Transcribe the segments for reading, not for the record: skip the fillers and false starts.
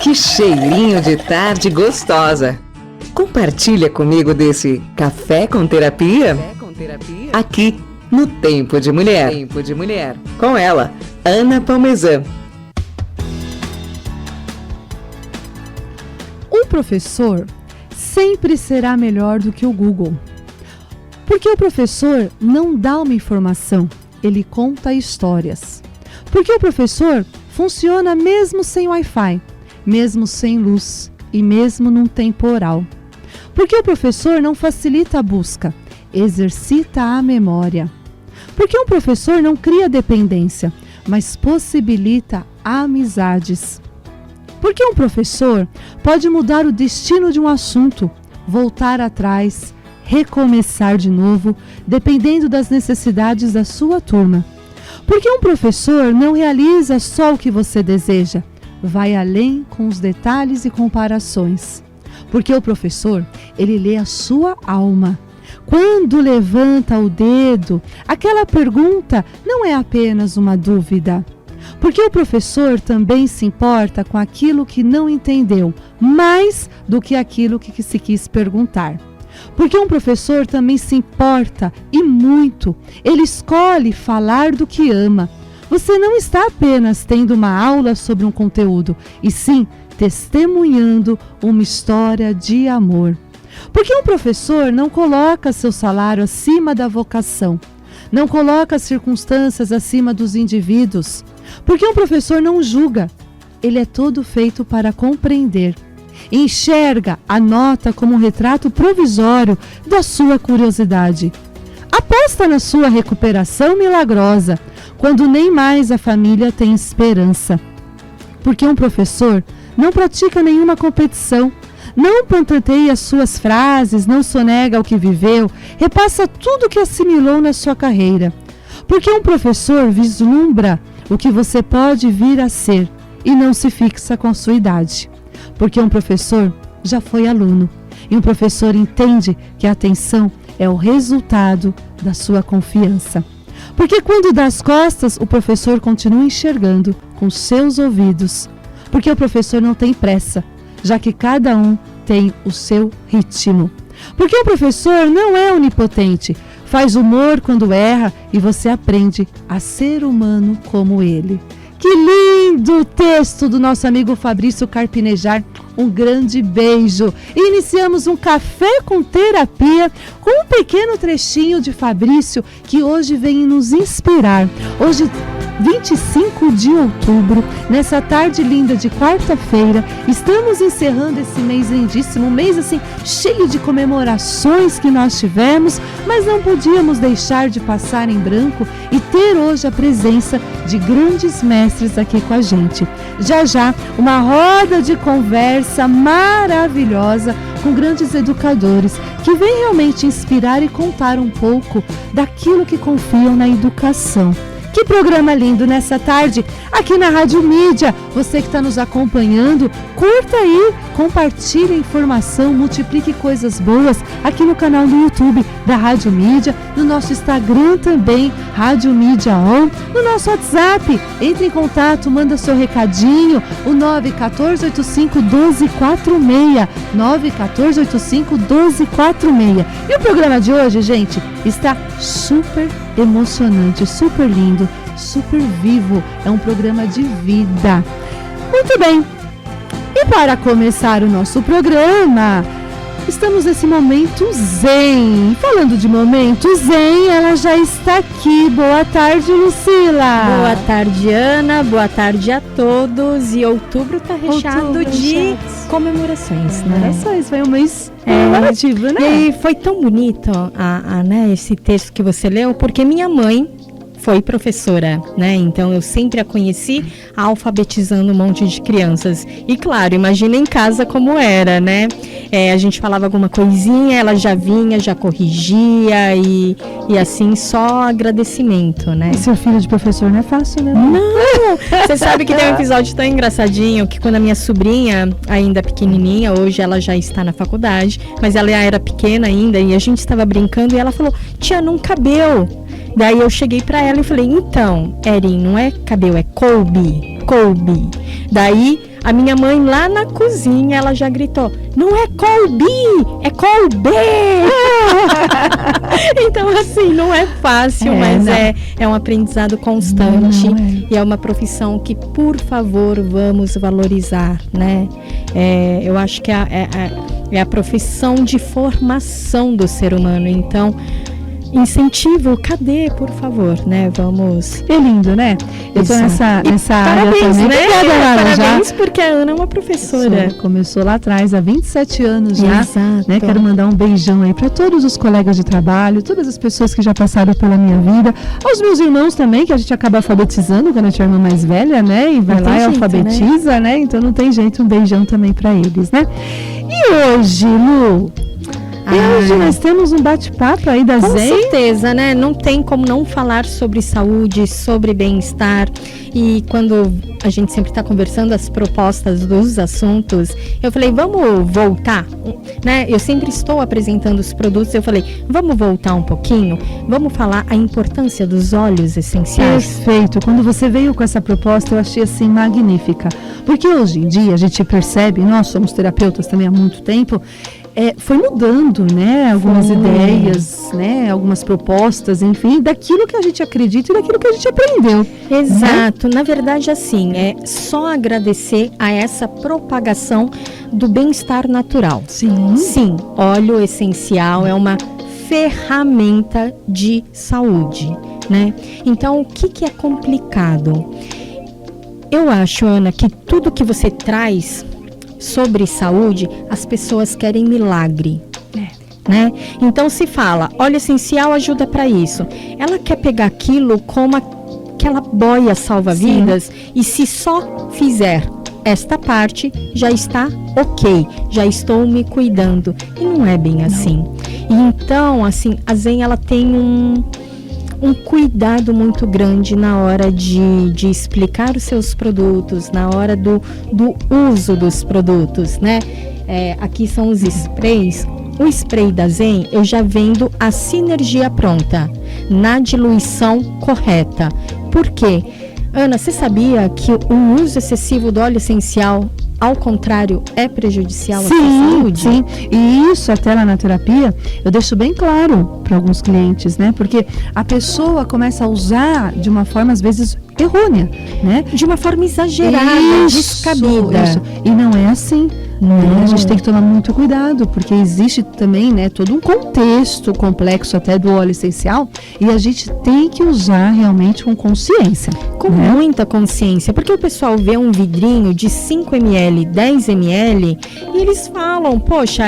Que cheirinho de tarde gostosa. Compartilha comigo desse café com terapia? Aqui no Tempo de Mulher. Com ela, Ana Palmesan. Um professor sempre será melhor do que o Google. Porque o professor não dá uma informação, ele conta histórias. Porque o professor funciona mesmo sem Wi-Fi, mesmo sem luz e mesmo num temporal. Porque o professor não facilita a busca, exercita a memória. Porque um professor não cria dependência, mas possibilita amizades. Porque um professor pode mudar o destino de um assunto, voltar atrás, recomeçar de novo, dependendo das necessidades da sua turma. Porque um professor não realiza só o que você deseja, vai além com os detalhes e comparações. Porque o professor, ele lê a sua alma. Quando levanta o dedo, aquela pergunta não é apenas uma dúvida. Porque o professor também se importa com aquilo que não entendeu, mais do que aquilo que se quis perguntar. Porque um professor também se importa, e muito. Ele escolhe falar do que ama. Você não está apenas tendo uma aula sobre um conteúdo, e sim testemunhando uma história de amor. Porque um professor não coloca seu salário acima da vocação. Não coloca as circunstâncias acima dos indivíduos. Porque um professor não julga. Ele é todo feito para compreender. Enxerga a nota como um retrato provisório da sua curiosidade. Aposta na sua recuperação milagrosa, quando nem mais a família tem esperança. Porque um professor não pratica nenhuma competição, não pantateia suas frases, não sonega o que viveu, repassa tudo o que assimilou na sua carreira. Porque um professor vislumbra o que você pode vir a ser e não se fixa com a sua idade. Porque um professor já foi aluno e um professor entende que a atenção é o resultado da sua confiança. Porque quando dá as costas, o professor continua enxergando com seus ouvidos. Porque o professor não tem pressa, já que cada um tem o seu ritmo. Porque o professor não é onipotente, faz humor quando erra e você aprende a ser humano como ele. Que lindo texto do nosso amigo Fabrício Carpinejar. Um grande beijo. E iniciamos um café com terapia com um pequeno trechinho de Fabrício que hoje vem nos inspirar. Hoje, 25 de outubro, nessa tarde linda de quarta-feira, estamos encerrando esse mês lindíssimo, um mês assim cheio de comemorações que nós tivemos, mas não podíamos deixar de passar em branco e ter hoje a presença de grandes mestres aqui com a gente. Já já, uma roda de conversa maravilhosa com grandes educadores que vêm realmente inspirar e contar um pouco daquilo que confiam na educação. Que programa lindo nessa tarde, aqui na Rádio Mídia. Você que está nos acompanhando, curta aí, compartilhe a informação, multiplique coisas boas aqui no canal do YouTube da Rádio Mídia, no nosso Instagram também, Rádio Mídia On, no nosso WhatsApp. Entre em contato, manda seu recadinho, o 914851246, 914851246. E o programa de hoje, gente, está super emocionante, super lindo, super vivo. É um programa de vida. Muito bem. E para começar o nosso programa, estamos nesse momento zen. Falando de momento zen, ela já está aqui. Boa tarde, Lucila. Boa tarde, Ana. Boa tarde a todos. E outubro está recheado de comemorações, né? Comemorações, foi um mês comemorativo, né? E foi tão bonito né, esse texto que você leu, porque minha mãe foi professora, né? Então eu sempre a conheci alfabetizando um monte de crianças. E claro, imagina em casa como era, né? A gente falava alguma coisinha, ela já vinha, já corrigia e assim, só agradecimento, né? E ser filho de professor não é fácil, né? Não! Você sabe que tem um episódio tão engraçadinho que quando a minha sobrinha, ainda pequenininha, hoje ela já está na faculdade, mas ela era pequena ainda e a gente estava brincando e ela falou, tia, não cabeu. Daí eu cheguei pra ela e falei, então, Erin, não é cabelo, é coube. Daí, a minha mãe lá na cozinha, ela já gritou, não é Colby, é Colby! Então, assim, não é fácil, mas é um aprendizado constante e é uma profissão que, por favor, vamos valorizar, né? Eu acho que é a profissão de formação do ser humano, então... incentivo, cadê, por favor, né? Vamos... É lindo, né? Eu tô nessa área parabéns, também. Né? Obrigada, parabéns, porque a Ana é uma professora. Começou lá atrás, há 27 anos já. Exato. Né? Quero mandar um beijão aí para todos os colegas de trabalho, todas as pessoas que já passaram pela minha vida, aos meus irmãos também, que a gente acaba alfabetizando quando a gente é a irmã mais velha, né? E vai lá e alfabetiza, né? Então não tem jeito, um beijão também para eles, né? E hoje, Lu... hoje nós temos um bate-papo aí da Zen. Com certeza, né? Não tem como não falar sobre saúde, sobre bem-estar. E quando a gente sempre está conversando as propostas dos assuntos, eu falei, vamos voltar, né? Eu sempre estou apresentando os produtos, eu falei, vamos voltar um pouquinho, vamos falar a importância dos óleos essenciais. Perfeito. Quando você veio com essa proposta, eu achei assim magnífica. Porque hoje em dia a gente percebe, nós somos terapeutas também há muito tempo, foi mudando, né, algumas ideias, né, algumas propostas, enfim, daquilo que a gente acredita e daquilo que a gente aprendeu. Exato, né? Na verdade, assim, é só agradecer a essa propagação do bem-estar natural. Sim, óleo essencial é uma ferramenta de saúde, né? Então, o que é complicado? Eu acho, Ana, que tudo que você traz sobre saúde, as pessoas querem milagre, né? Então se fala, óleo essencial ajuda para isso. Ela quer pegar aquilo como aquela boia salva-vidas e se só fizer esta parte, já está ok, já estou me cuidando. E não é bem assim. E então, assim, a Zen, ela tem um cuidado muito grande na hora de explicar os seus produtos, na hora do uso dos produtos, né? Aqui são os sprays. O spray da Zen, eu já vendo a sinergia pronta, na diluição correta. Por quê? Ana, você sabia que o uso excessivo do óleo essencial, ao contrário, é prejudicial à sua saúde? Sim, e isso até lá na terapia, eu deixo bem claro para alguns clientes, né? Porque a pessoa começa a usar de uma forma, às vezes, errônea, né? De uma forma exagerada, descabida. Isso. E não é assim. A gente tem que tomar muito cuidado, porque existe também, né, todo um contexto complexo até do óleo essencial, e a gente tem que usar realmente com consciência. Com muita consciência, porque o pessoal vê um vidrinho de 5 ml, 10 ml, e eles falam, poxa,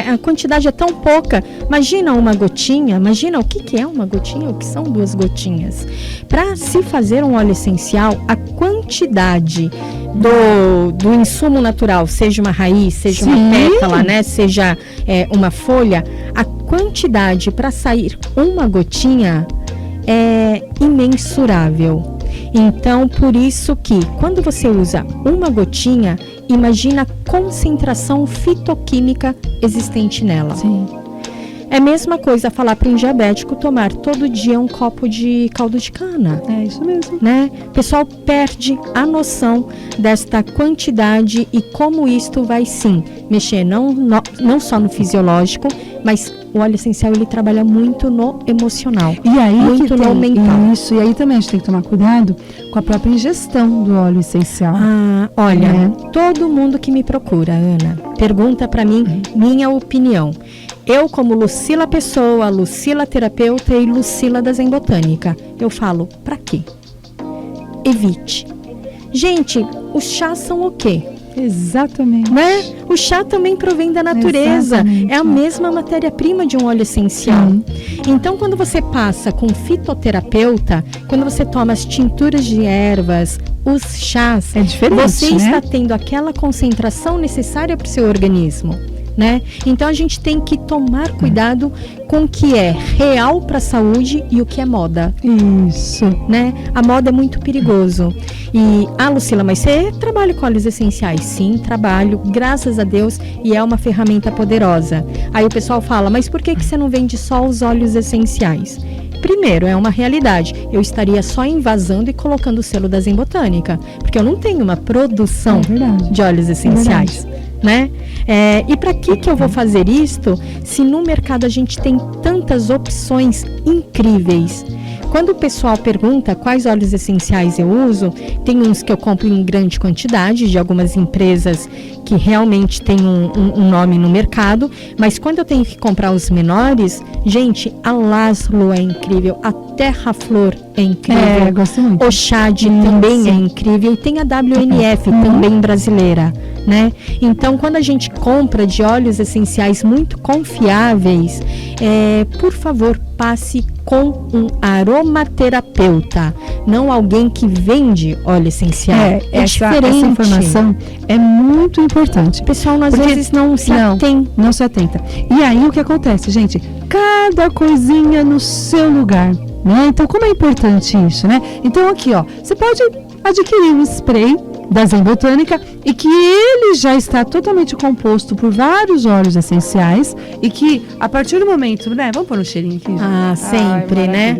a quantidade é tão pouca, imagina uma gotinha, imagina o que é uma gotinha, o que são 2 gotinhas. Para se fazer um óleo essencial, a quantidade do insumo natural, seja uma raiz, seja uma pétala, né, seja uma folha, a quantidade para sair uma gotinha é imensurável. Então, por isso que quando você usa uma gotinha, imagina a concentração fitoquímica existente nela. Sim. É a mesma coisa falar para um diabético tomar todo dia um copo de caldo de cana. É isso mesmo. Né? O pessoal perde a noção desta quantidade e como isto vai sim mexer não só no fisiológico, mas o óleo essencial ele trabalha muito no emocional. E aí muito no mental. Isso, e aí também a gente tem que tomar cuidado com a própria ingestão do óleo essencial. Olha, todo mundo que me procura, Ana, pergunta para mim minha opinião. Eu, como Lucila Pessoa, Lucila Terapeuta e Lucila da Zen Botânica, eu falo, pra quê? Evite. Gente, os chás são o quê? Exatamente. Né? O chá também provém da natureza. Exatamente. É a mesma matéria-prima de um óleo essencial. Então, quando você passa com fitoterapeuta, quando você toma as tinturas de ervas, os chás, é diferente, você né? está tendo aquela concentração necessária para o seu organismo. Né? Então a gente tem que tomar cuidado com o que é real para a saúde e o que é moda. Isso. Né? A moda é muito perigoso. E, Lucila, mas você trabalha com óleos essenciais? Sim, trabalho, graças a Deus, e é uma ferramenta poderosa. Aí o pessoal fala, mas por que você não vende só os óleos essenciais? primeiro, é uma realidade. Eu estaria só invasando e colocando o selo da Zenbotânica, porque eu não tenho uma produção de óleos essenciais, né? E para que eu vou fazer isto se no mercado a gente tem tantas opções incríveis? Quando o pessoal pergunta quais óleos essenciais eu uso, tem uns que eu compro em grande quantidade, de algumas empresas que realmente têm um nome no mercado, mas quando eu tenho que comprar os menores, gente, a Laszlo é incrível, a Terra Flor é incrível, gosto muito. o Chad também é incrível, e tem a WNF também brasileira, né? Então, quando a gente compra de óleos essenciais muito confiáveis, por favor, passe com um aromaterapeuta, não alguém que vende óleo essencial. Essa diferente. informação é muito importante. O pessoal às vezes não se atenta. E aí o que acontece, gente? Cada coisinha no seu lugar, né? Então, como é importante isso, né? Então, aqui, ó, você pode adquirir um spray da Zenbotânica e que ele já está totalmente composto por vários óleos essenciais e que a partir do momento, né? Vamos pôr um cheirinho aqui. Sempre, né?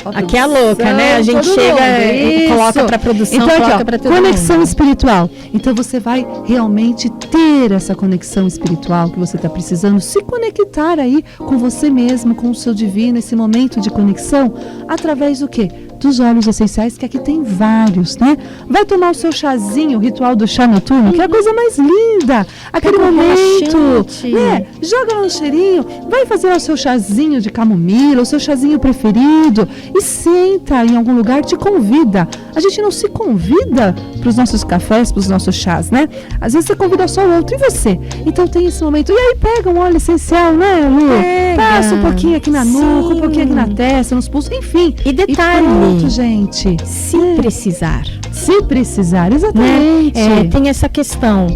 Ó, aqui é a louca, né? A gente chega e coloca para produção, então, coloca aqui, ó, para todo conexão mundo. espiritual. Então você vai realmente ter essa conexão espiritual que você está precisando, se conectar aí com você mesmo, com o seu divino, esse momento de conexão, através do quê? Dos óleos essenciais, que aqui tem vários, né? Vai tomar o seu chazinho, o ritual do chá noturno, que é a coisa mais linda. Aquele momento, né? Joga lá um cheirinho, vai fazer o seu chazinho de camomila, o seu chazinho preferido e senta em algum lugar, te convida. A gente não se convida para os nossos cafés, para os nossos chás, né? Às vezes você convida só o outro e você. Então tem esse momento. E aí pega um óleo essencial, né, Lu? Passa um pouquinho aqui na nuca, um pouquinho aqui na testa, nos pulsos, enfim. E detalhe, gente, se precisar. Se precisar, exatamente. Né? Tem essa questão.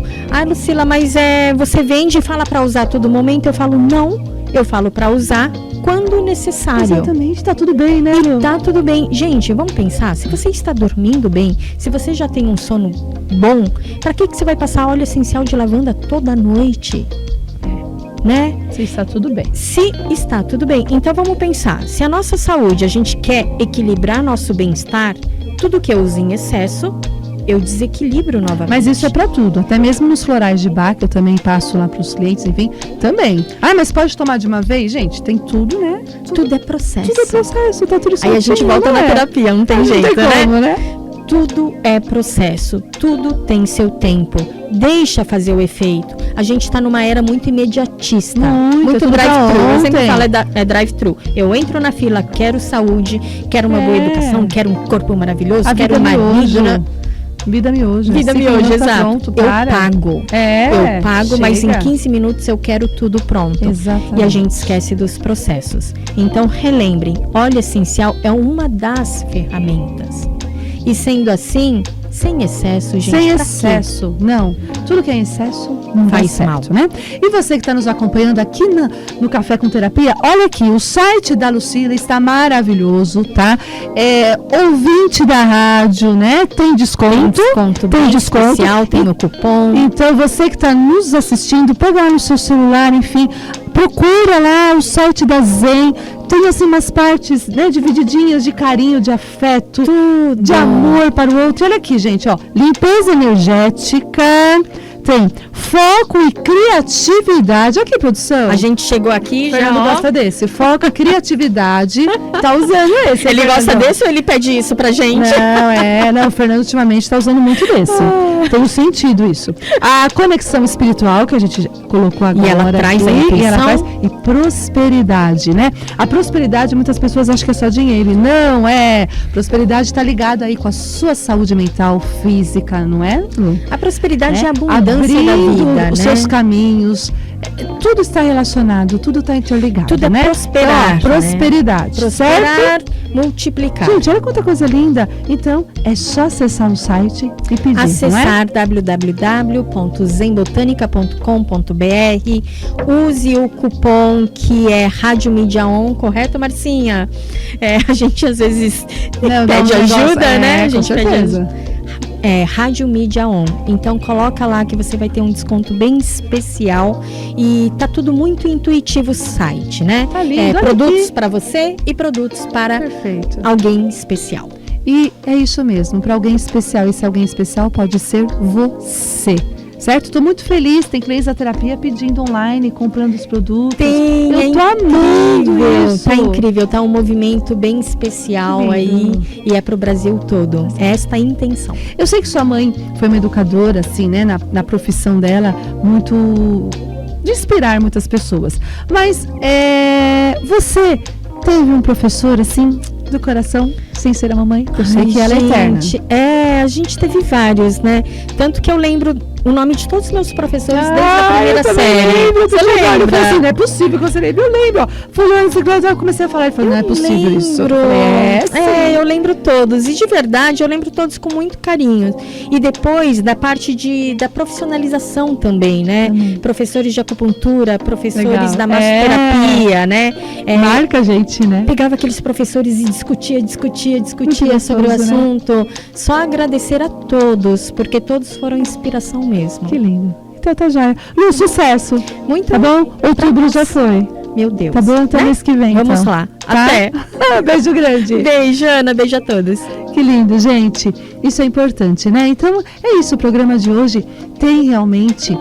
Lucila, mas você vende e fala para usar a todo momento? Eu falo, não. Eu falo para usar quando necessário. Exatamente, tá tudo bem, né, Lu? Tá tudo bem. Gente, vamos pensar, se você está dormindo bem, se você já tem um sono bom, para que você vai passar óleo essencial de lavanda toda noite? Né? Se está tudo bem. Se está tudo bem. Então vamos pensar, se a nossa saúde, a gente quer equilibrar nosso bem-estar, tudo que eu uso em excesso, eu desequilibro novamente. Mas isso é para tudo, até mesmo nos florais de Bach, eu também passo lá para os clientes, enfim, também. Mas pode tomar de uma vez? Gente, tem tudo, né? Tudo é processo. Tudo é processo, tá tudo certinho. Aí a gente volta na terapia, não tem jeito, não tem como, né? Tudo é processo, tudo tem seu tempo. Deixa fazer o efeito. A gente está numa era muito imediatista, muito drive-thru. Eu sempre falo drive-thru. Eu entro na fila, quero saúde, quero uma boa educação, quero um corpo maravilhoso, quero um marido, né? Vida miojo. Vida miojo, exato. Pronto, eu pago. Eu pago, chega. Mas em 15 minutos eu quero tudo pronto. Exatamente. E a gente esquece dos processos. Então, relembrem, óleo essencial é uma das ferramentas. E sendo assim, sem excesso, gente. Sem excesso, não. Tudo que é em excesso não faz certo, mal, né? E você que está nos acompanhando aqui no Café com Terapia, olha aqui, o site da Lucila está maravilhoso, tá? Ouvinte da rádio, né? Tem desconto. Tem desconto especial, tem o cupom. Então, você que está nos assistindo, pega lá no seu celular, enfim, procura lá o site da Zen. Tem assim umas partes, né, divididinhas de carinho, de afeto, de amor para o outro. Olha aqui, gente, ó, limpeza energética, tem foco e criatividade. Olha aqui, produção. A gente chegou aqui já gosta desse. Foco e criatividade. Tá usando esse. Ele gosta desse ou ele pede isso pra gente? Não, o Fernando ultimamente tá usando muito desse. Tem um sentido isso. A conexão espiritual que a gente colocou agora. E ela traz a intenção. E prosperidade, né? A prosperidade, muitas pessoas acham que é só dinheiro. E não é. Prosperidade tá ligada aí com a sua saúde mental, física, não é? A prosperidade é a abundância da vida, os seus caminhos, tudo está relacionado, tudo está interligado, tudo é né? prosperar, então, prosperidade, prosperar, certo? Multiplicar. Gente, olha quanta coisa linda. Então, é só acessar o site e pedir, acessar www.zenbotanica.com.br. Use o cupom que é Rádio Mídia On, correto, Marcinha? A gente às vezes pede ajuda, né? A gente pede ajuda. Rádio Mídia On. Então coloca lá que você vai ter um desconto bem especial e tá tudo muito intuitivo o site, né? Tá lindo, produtos para você e produtos para Perfeito. alguém especial. E é isso mesmo, para alguém especial. Esse alguém especial pode ser você. Certo? Estou muito feliz. Tem clientes da terapia pedindo online, comprando os produtos. Eu tô amando isso. Tá incrível, tá um movimento bem especial aí e é pro Brasil todo. É esta a intenção. Eu sei que sua mãe foi uma educadora, assim, né, na profissão dela, muito de inspirar muitas pessoas. Mas você teve um professor, assim, do coração, sem ser a mamãe? Eu sei que ela é eterna. A gente teve vários, né? Tanto que eu lembro o nome de todos os meus professores desde a primeira série. Você lembra? Eu falei assim, não é possível que você lembre. Eu lembro, ó. Fulano, eu comecei a falar, ele falou, não é possível isso. Eu lembro todos. E de verdade, eu lembro todos com muito carinho. E depois, da parte da profissionalização também, né? Professores de acupuntura, professores da massoterapia, né? Marca a gente, né? Pegava aqueles professores e discutia sobre o assunto. Né? Só agradecer a todos, porque todos foram inspiração mesmo. Que lindo. Então tá já. E um sucesso. Muito tá bom? Outubro já foi. Meu Deus. Tá bom? Então mês que vem. Vamos então. lá. Tá? Até. Beijo grande. Beijo, Ana. Beijo a todos. Que lindo, gente. Isso é importante, né? Então, é isso. O programa de hoje tem realmente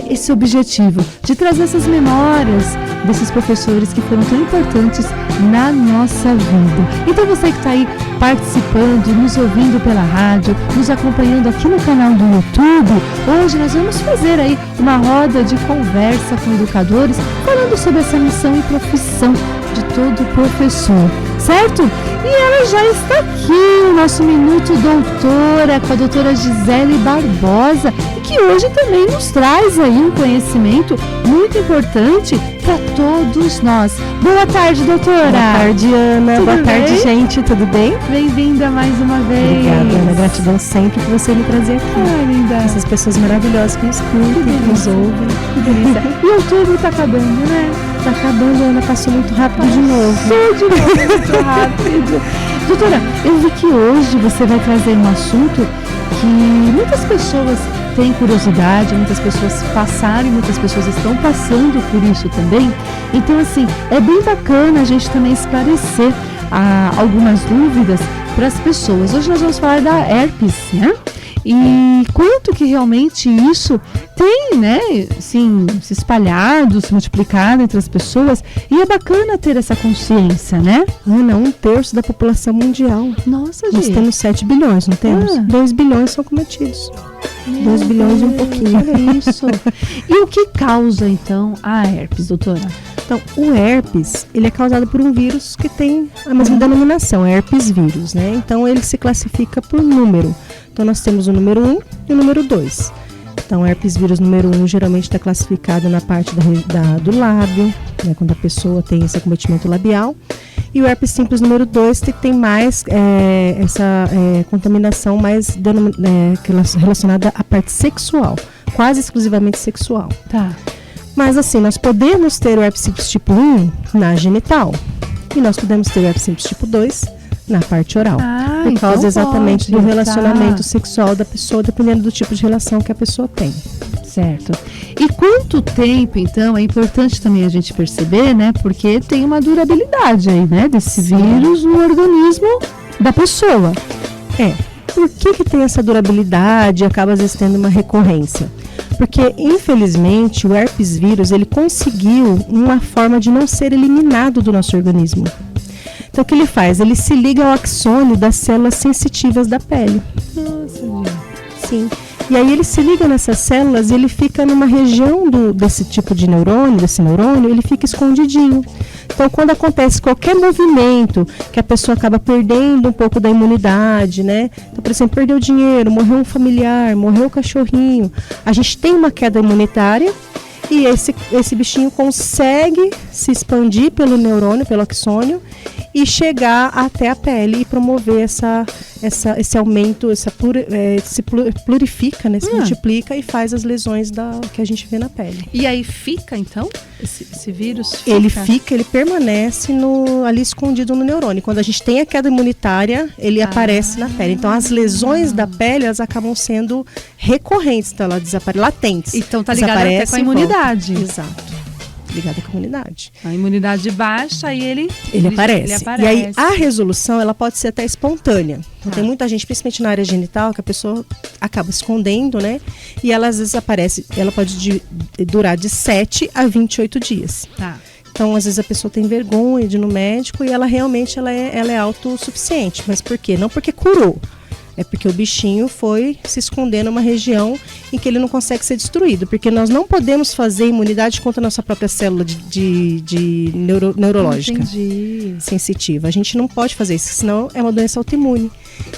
esse objetivo de trazer essas memórias desses professores que foram tão importantes na nossa vida. Então, você que está aí participando, nos ouvindo pela rádio, nos acompanhando aqui no canal do YouTube, hoje nós vamos fazer aí uma roda de conversa com educadores falando sobre essa missão e profissão de todo professor, certo? E ela já está aqui, o nosso Minuto Doutora, com a doutora Gisele Barbosa, que hoje também nos traz aí um conhecimento muito importante para todos nós. Boa tarde, doutora. Boa tarde, Ana. Tudo Boa tarde, bem? gente. Tudo bem? Bem-vinda mais uma vez. Obrigada, Ana. Gratidão sempre por você me trazer aqui. Ai, linda. Essas pessoas maravilhosas que nos escutam, que nos ouvem. Que delícia. E outubro tá acabando, né? Tá acabando, Ana. Passou muito rápido de novo. Muito rápido. Doutora, eu vi que hoje você vai trazer um assunto que muitas pessoas têm curiosidade, muitas pessoas passaram e muitas pessoas estão passando por isso também. Então, assim, é bem bacana a gente também esclarecer algumas dúvidas para as pessoas. Hoje nós vamos falar da herpes, né? E quanto que realmente isso tem, né, assim, se espalhado, se multiplicado entre as pessoas. E é bacana ter essa consciência, né? Ana, 1/3 da população mundial. Nossa, Nós gente. temos 7 bilhões, não temos? 2 bilhões são cometidos. 2 bilhões e um pouquinho. Olha isso. E o que causa, então, a herpes, doutora? Então, o herpes, ele é causado por um vírus que tem a mesma denominação, herpes vírus, né? Então, ele se classifica por número. Então, nós temos o número 1 e o número 2. Então, o herpes vírus número 1 geralmente está classificado na parte do lábio, né, quando a pessoa tem esse acometimento labial. E o herpes simples número 2 tem mais essa contaminação mais relacionada à parte sexual, quase exclusivamente sexual. Tá. Mas assim, nós podemos ter o herpes simples tipo 1 na genital e nós podemos ter o herpes simples tipo 2 na parte oral. Por então causa exatamente pode, do relacionamento tá. sexual da pessoa, dependendo do tipo de relação que a pessoa tem. Certo. E quanto tempo, então, é importante também a gente perceber, né? Porque tem uma durabilidade aí, né? Desse vírus no organismo da pessoa. Por que tem essa durabilidade e acaba às vezes tendo uma recorrência? Porque, infelizmente, o herpes vírus, ele conseguiu uma forma de não ser eliminado do nosso organismo. Então, o que ele faz? Ele se liga ao axônio das células sensitivas da pele. Nossa, gente. Sim. E aí ele se liga nessas células e ele fica numa região desse tipo de neurônio, ele fica escondidinho. Então, quando acontece qualquer movimento que a pessoa acaba perdendo um pouco da imunidade, né? Então, por exemplo, perdeu dinheiro, morreu um familiar, morreu o cachorrinho, a gente tem uma queda imunitária e esse bichinho consegue se expandir pelo neurônio, pelo axônio, e chegar até a pele e promover esse aumento, se plurifica, né? Se multiplica e faz as lesões que a gente vê na pele. E aí fica, então? Esse vírus fica? Ele permanece ali escondido no neurônio. Quando a gente tem a queda imunitária, ele aparece na pele. Então, as lesões da pele, elas acabam sendo recorrentes, então elas desaparecem, latentes. Então, tá ligado até com a imunidade. Exato. Ligada com a imunidade. A imunidade baixa, aí ele aparece. E aí, a resolução, ela pode ser até espontânea. Então, tem muita gente, principalmente na área genital, que a pessoa acaba escondendo, né? E ela, às vezes, aparece, ela pode durar de 7 a 28 dias. Tá. Então, às vezes, a pessoa tem vergonha de ir no médico e ela realmente ela é autossuficiente. Mas por quê? Não porque curou. É porque o bichinho foi se esconder numa região em que ele não consegue ser destruído. Porque nós não podemos fazer imunidade contra a nossa própria célula neurológica. Entendi. Sensitiva. A gente não pode fazer isso, senão é uma doença autoimune.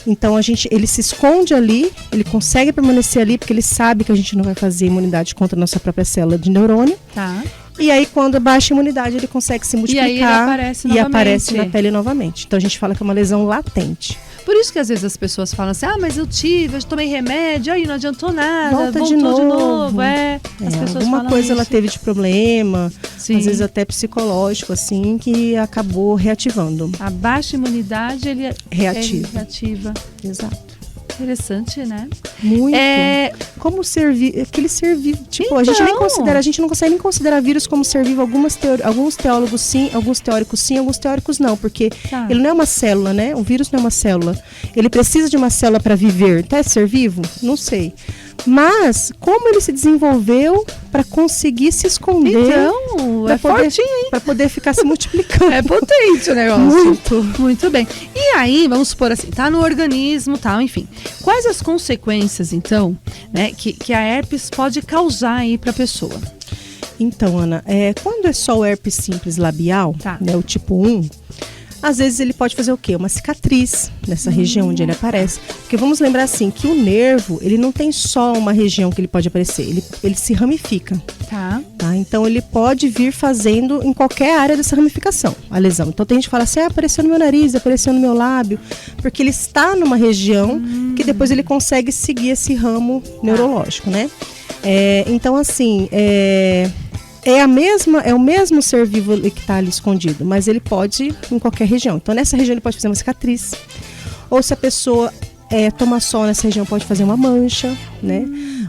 Então, ele se esconde ali, ele consegue permanecer ali, porque ele sabe que a gente não vai fazer imunidade contra a nossa própria célula de neurônio. Tá. E aí, quando baixa a imunidade, ele consegue se multiplicar e aí aparece na pele novamente. Então, a gente fala que é uma lesão latente. Por isso que às vezes as pessoas falam assim, mas eu tomei remédio, aí não adiantou nada, voltou de novo. As pessoas alguma coisa ela teve de problema, Sim. às vezes até psicológico, assim, que acabou reativando. A baixa imunidade, ele reativa. Exato. Interessante, né? Muito. Como ser vivo, aquele ser vivo. Tipo, então, a gente não consegue nem considerar vírus como ser vivo. Alguns teólogos sim, alguns teóricos não, porque ele não é uma célula, né? O vírus não é uma célula. Ele precisa de uma célula para viver. Então, é ser vivo? Não sei. Mas, como ele se desenvolveu para conseguir se esconder? Então, é fortinho, hein? Para poder ficar se multiplicando. É potente o negócio. Muito. Muito bem. E aí, vamos supor assim, tá no organismo, tal, enfim. Quais as consequências, então, né, que a herpes pode causar aí para a pessoa? Então, Ana, quando é só o herpes simples labial, né, o tipo 1, às vezes ele pode fazer o quê? Uma cicatriz nessa região onde ele aparece. Porque vamos lembrar assim, que o nervo, ele não tem só uma região que ele pode aparecer, ele se ramifica. Tá? Então ele pode vir fazendo em qualquer área dessa ramificação, a lesão. Então tem gente que fala assim, apareceu no meu nariz, apareceu no meu lábio, porque ele está numa região que depois ele consegue seguir esse ramo neurológico, né? Então assim, é o mesmo ser vivo que está ali escondido, mas ele pode ir em qualquer região. Então, nessa região ele pode fazer uma cicatriz. Ou se a pessoa toma sol nessa região, pode fazer uma mancha, né?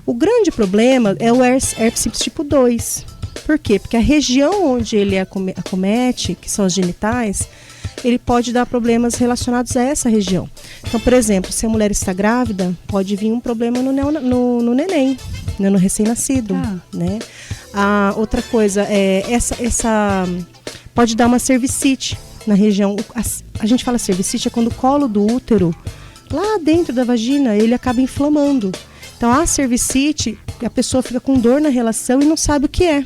O grande problema é o herpes simples tipo 2. Por quê? Porque a região onde ele acomete, que são as genitais, ele pode dar problemas relacionados a essa região. Então, por exemplo, se a mulher está grávida, pode vir um problema no neném, né, no recém-nascido, né? Outra coisa, pode dar uma cervicite na região. A gente fala cervicite, é quando o colo do útero, lá dentro da vagina, ele acaba inflamando. Então, a cervicite, a pessoa fica com dor na relação e não sabe o que é.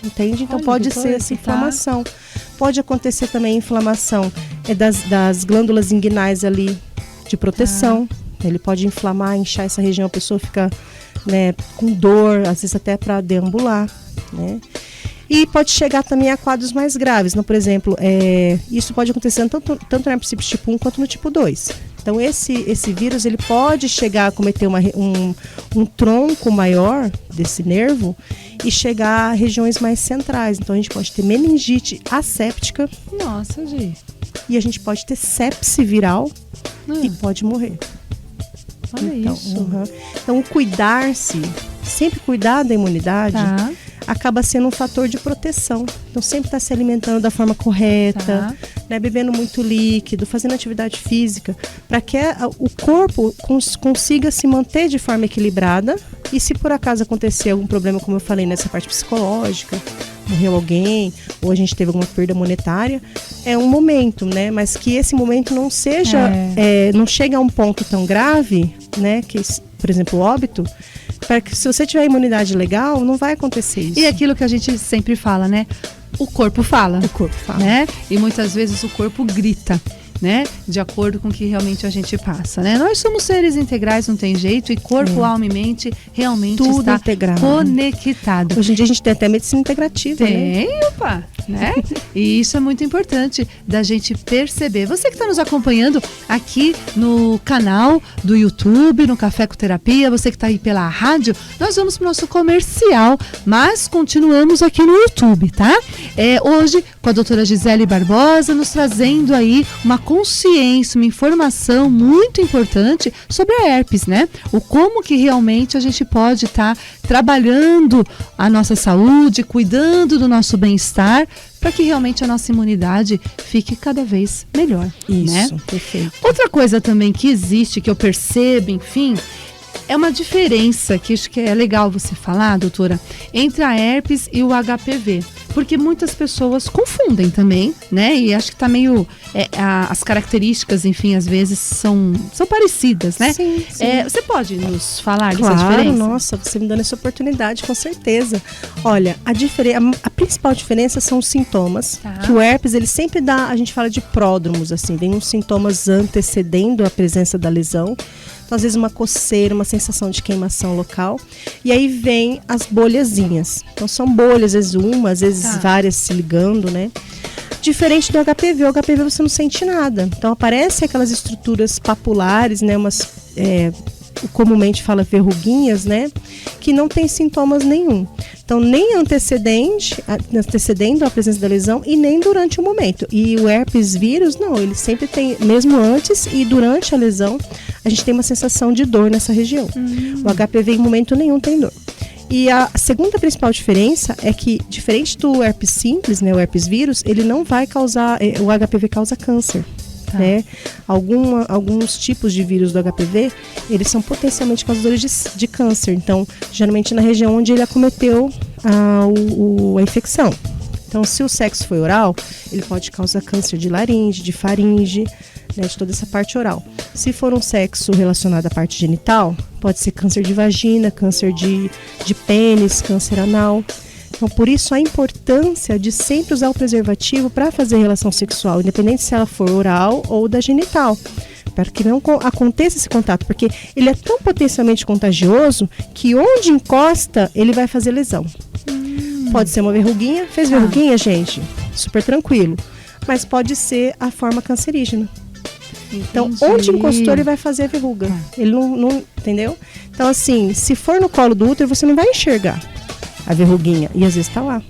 Entende? Então, pode ser essa inflamação. Pode acontecer também a inflamação das glândulas inguinais ali de proteção. Ele pode inflamar, inchar essa região, a pessoa fica, né, com dor, às vezes até para deambular, né? E pode chegar também a quadros mais graves. Então, por exemplo, isso pode acontecer tanto no herpes tipo 1 quanto no tipo 2. Então, esse vírus ele pode chegar a cometer um tronco maior desse nervo e chegar a regiões mais centrais. Então, a gente pode ter meningite asséptica. Nossa, gente. E a gente pode ter sepse viral e pode morrer. Olha isso. Então, sempre cuidar da imunidade, acaba sendo um fator de proteção. Então, sempre estar se alimentando da forma correta, né, bebendo muito líquido, fazendo atividade física, para que o corpo consiga se manter de forma equilibrada. E se por acaso acontecer algum problema, como eu falei, nessa parte psicológica, morreu alguém, ou a gente teve alguma perda monetária, é um momento, né? Mas que esse momento não seja, não chegue a um ponto tão grave, né? Que, por exemplo, o óbito, para que se você tiver imunidade legal, não vai acontecer isso. E aquilo que a gente sempre fala, né? O corpo fala. O corpo fala. Né? E muitas vezes o corpo grita, né? De acordo com o que realmente a gente passa, né? Nós somos seres integrais, não tem jeito, e corpo, alma e mente realmente tudo está integrado, conectado. Hoje em dia a gente tem até medicina integrativa, tem, né? opa! né? E isso é muito importante da gente perceber. Você que está nos acompanhando aqui no canal do YouTube, no Café com Terapia, você que está aí pela rádio, nós vamos para o nosso comercial, mas continuamos aqui no YouTube, tá? Hoje com a doutora Gisele Barbosa, nos trazendo aí uma consciência, uma informação muito importante sobre a herpes, né? O como que realmente a gente pode estar trabalhando a nossa saúde, cuidando do nosso bem-estar, para que realmente a nossa imunidade fique cada vez melhor. Isso, né? Perfeito. Outra coisa também que existe, que eu percebo, enfim, é uma diferença que acho que é legal você falar, doutora, entre a herpes e o HPV. Porque muitas pessoas confundem também, né? E acho que tá meio... as características, enfim, às vezes são parecidas, né? Sim. Você pode nos falar Claro, dessa diferença? Nossa, você me dando essa oportunidade, com certeza. Olha, a principal diferença são os sintomas. Tá. Que o herpes, ele sempre dá, a gente fala de pródromos, assim, vem uns sintomas antecedendo a presença da lesão. Então, às vezes, uma coceira, uma sensação de queimação local. E aí vem as bolhazinhas. Então, são bolhas, às vezes uma, às vezes várias se ligando, né? Diferente do HPV. O HPV você não sente nada. Então, aparecem aquelas estruturas papulares, né? Comumente fala verruguinhas, né? Que não tem sintomas nenhum. Então, nem antecedendo a presença da lesão e nem durante o momento. E o herpes vírus, não, ele sempre tem, mesmo antes e durante a lesão, a gente tem uma sensação de dor nessa região. O HPV em momento nenhum tem dor. E a segunda principal diferença é que, diferente do herpes simples, né, o herpes vírus, ele não vai causar, o HPV causa câncer. Né? Alguns tipos de vírus do HPV, eles são potencialmente causadores de câncer. Então, geralmente na região onde ele acometeu a infecção. Então, se o sexo foi oral, ele pode causar câncer de laringe, de faringe, né, de toda essa parte oral. Se for um sexo relacionado à parte genital, pode ser câncer de vagina, câncer de pênis, câncer anal. Então, por isso a importância de sempre usar o preservativo para fazer relação sexual, independente se ela for oral ou da genital, para que não aconteça esse contato, porque ele é tão potencialmente contagioso que onde encosta, ele vai fazer lesão. Pode ser uma verruguinha, fez verruguinha, gente, super tranquilo, mas pode ser a forma cancerígena. Então, onde encostou, ele vai fazer a verruga. Ele não, entendeu? Então, assim, se for no colo do útero, você não vai enxergar a verruguinha, e às vezes está lá.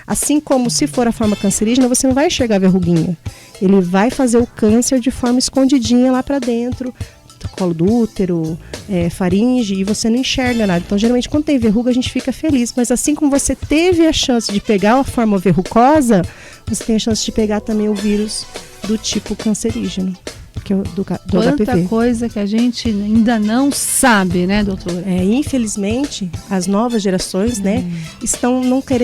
Assim como se for a forma cancerígena, você não vai enxergar a verruguinha. Ele vai fazer o câncer de forma escondidinha lá para dentro, do colo do útero, faringe, e você não enxerga nada. Então, geralmente, quando tem verruga, a gente fica feliz. Mas assim como você teve a chance de pegar a forma verrucosa, você tem a chance de pegar também o vírus do tipo cancerígeno, que é do Quanta HPV. coisa que a gente ainda não sabe, né, doutora? Infelizmente, as novas gerações, né,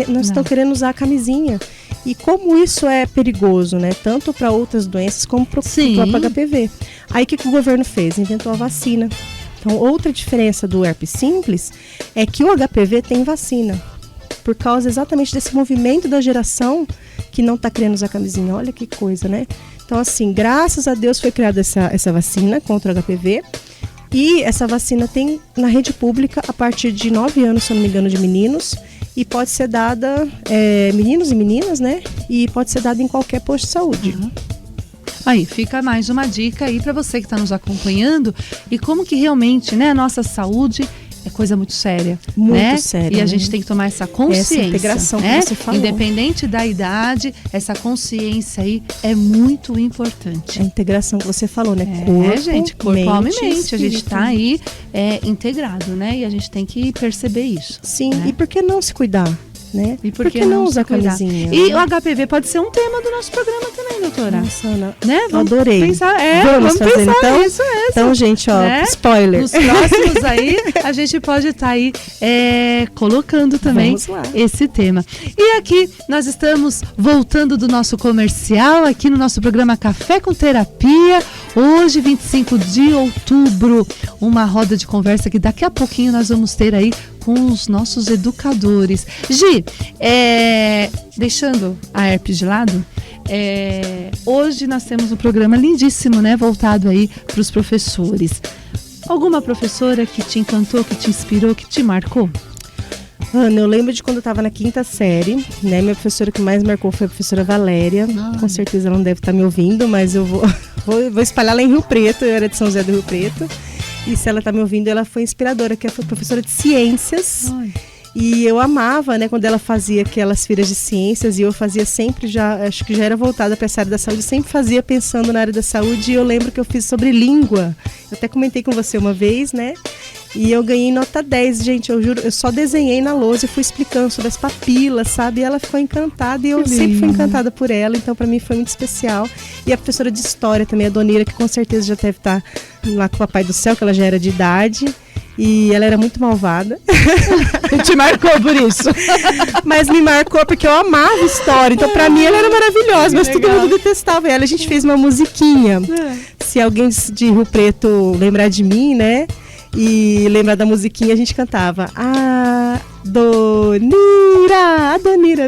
não estão querendo usar a camisinha. E como isso é perigoso, né, tanto para outras doenças como para o próprio HPV. Aí o que o governo fez? Inventou a vacina. Então, outra diferença do herpes simples é que o HPV tem vacina, por causa exatamente desse movimento da geração que não está querendo usar camisinha. Olha que coisa, né? Então, assim, graças a Deus foi criada essa vacina contra o HPV. E essa vacina tem na rede pública a partir de 9 anos, se eu não me engano, de meninos. E pode ser dada, meninos e meninas, né? E pode ser dada em qualquer posto de saúde. Aí, fica mais uma dica aí para você que está nos acompanhando. E como que realmente, né, a nossa saúde é coisa muito séria, muito né? séria. E a gente tem que tomar essa consciência, essa integração, né? que você falou. Independente da idade, essa consciência aí é muito importante. A integração que você falou, né? Corpo, alma e mente. espírito. A gente está aí integrado, né? E a gente tem que perceber isso. Sim, né? E por que não se cuidar? Né? E por que não usar camisinha? E o HPV pode ser um tema do nosso programa também, doutora. Nossa, Ana, né? Vamos adorei. Pensar, vamos fazer pensar então? Isso. Então, gente, ó, né? spoiler. Nos próximos aí, a gente pode estar aí colocando também esse tema. E aqui, nós estamos voltando do nosso comercial, aqui no nosso programa Café com Terapia. Hoje, 25 de outubro, uma roda de conversa que daqui a pouquinho nós vamos ter aí com os nossos educadores. Gi, deixando a herpes de lado, hoje nós temos um programa lindíssimo, né, voltado aí para os professores. Alguma professora que te encantou, que te inspirou, que te marcou? Ana, eu lembro de quando eu estava na 5ª série, né? Minha professora que mais marcou foi a professora Valéria. Com certeza ela não deve estar me ouvindo, mas eu vou espalhar lá em Rio Preto. Eu era de São José do Rio Preto. E se ela está me ouvindo, ela foi inspiradora, que ela foi professora de ciências. Ai. E eu amava, né, quando ela fazia aquelas feiras de ciências, e eu fazia sempre, acho que já era voltada para essa área da saúde, sempre fazia pensando na área da saúde. E eu lembro que eu fiz sobre língua. Eu até comentei com você uma vez, né? E eu ganhei nota 10, gente, eu juro, eu só desenhei na lousa e fui explicando sobre as papilas, sabe? E ela ficou encantada, e eu sempre fui encantada por ela, então para mim foi muito especial. E a professora de história também, a Donira, que com certeza já deve estar lá com o Papai do Céu, que ela já era de idade. E ela era muito malvada. Te marcou por isso. Mas me marcou porque eu amava história. Então, pra mim, ela era maravilhosa. Mas todo mundo detestava ela. A gente fez uma musiquinha. Se alguém de Rio Preto lembrar de mim, né? E lembrar da musiquinha, a gente cantava: a Donira,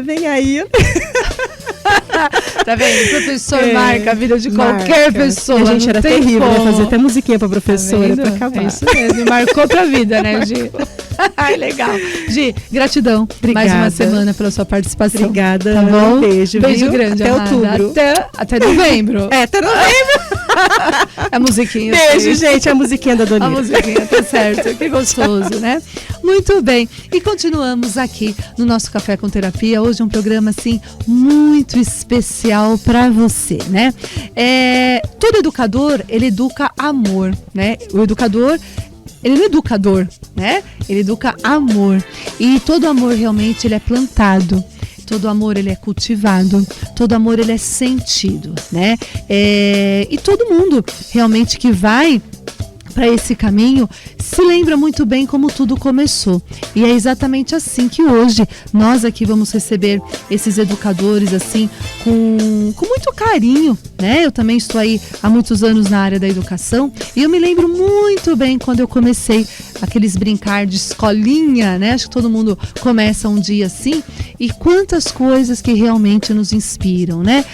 vem aí. Tá vendo? O professor marca a vida de qualquer pessoa. A gente era terrível, né? Fazer até musiquinha pra professora, pra acabar. É isso mesmo, marcou pra vida, né, Gi? Ai, legal. Gi, gratidão. Obrigada. Mais uma semana pela sua participação. Obrigada. Tá bom? Um beijo. Beijo grande, até amada. outubro. Até novembro. Até novembro. A musiquinha. Beijo, gente. A musiquinha da Donira. A musiquinha, tá certo. Que gostoso, né? Muito bem. E continuamos aqui no nosso Café com Terapia. Hoje é um programa, assim, muito especial para você, né? Todo educador, ele educa amor, né? O educador, ele não é educador, né? Ele educa amor. E todo amor realmente ele é plantado. Todo amor ele é cultivado, todo amor ele é sentido, né? E todo mundo realmente que vai para esse caminho se lembra muito bem como tudo começou. E é exatamente assim que hoje nós aqui vamos receber esses educadores assim com muito carinho, né? Eu também estou aí há muitos anos na área da educação e eu me lembro muito bem quando eu comecei aqueles brincar de escolinha, né? Acho que todo mundo começa um dia assim e quantas coisas que realmente nos inspiram, né?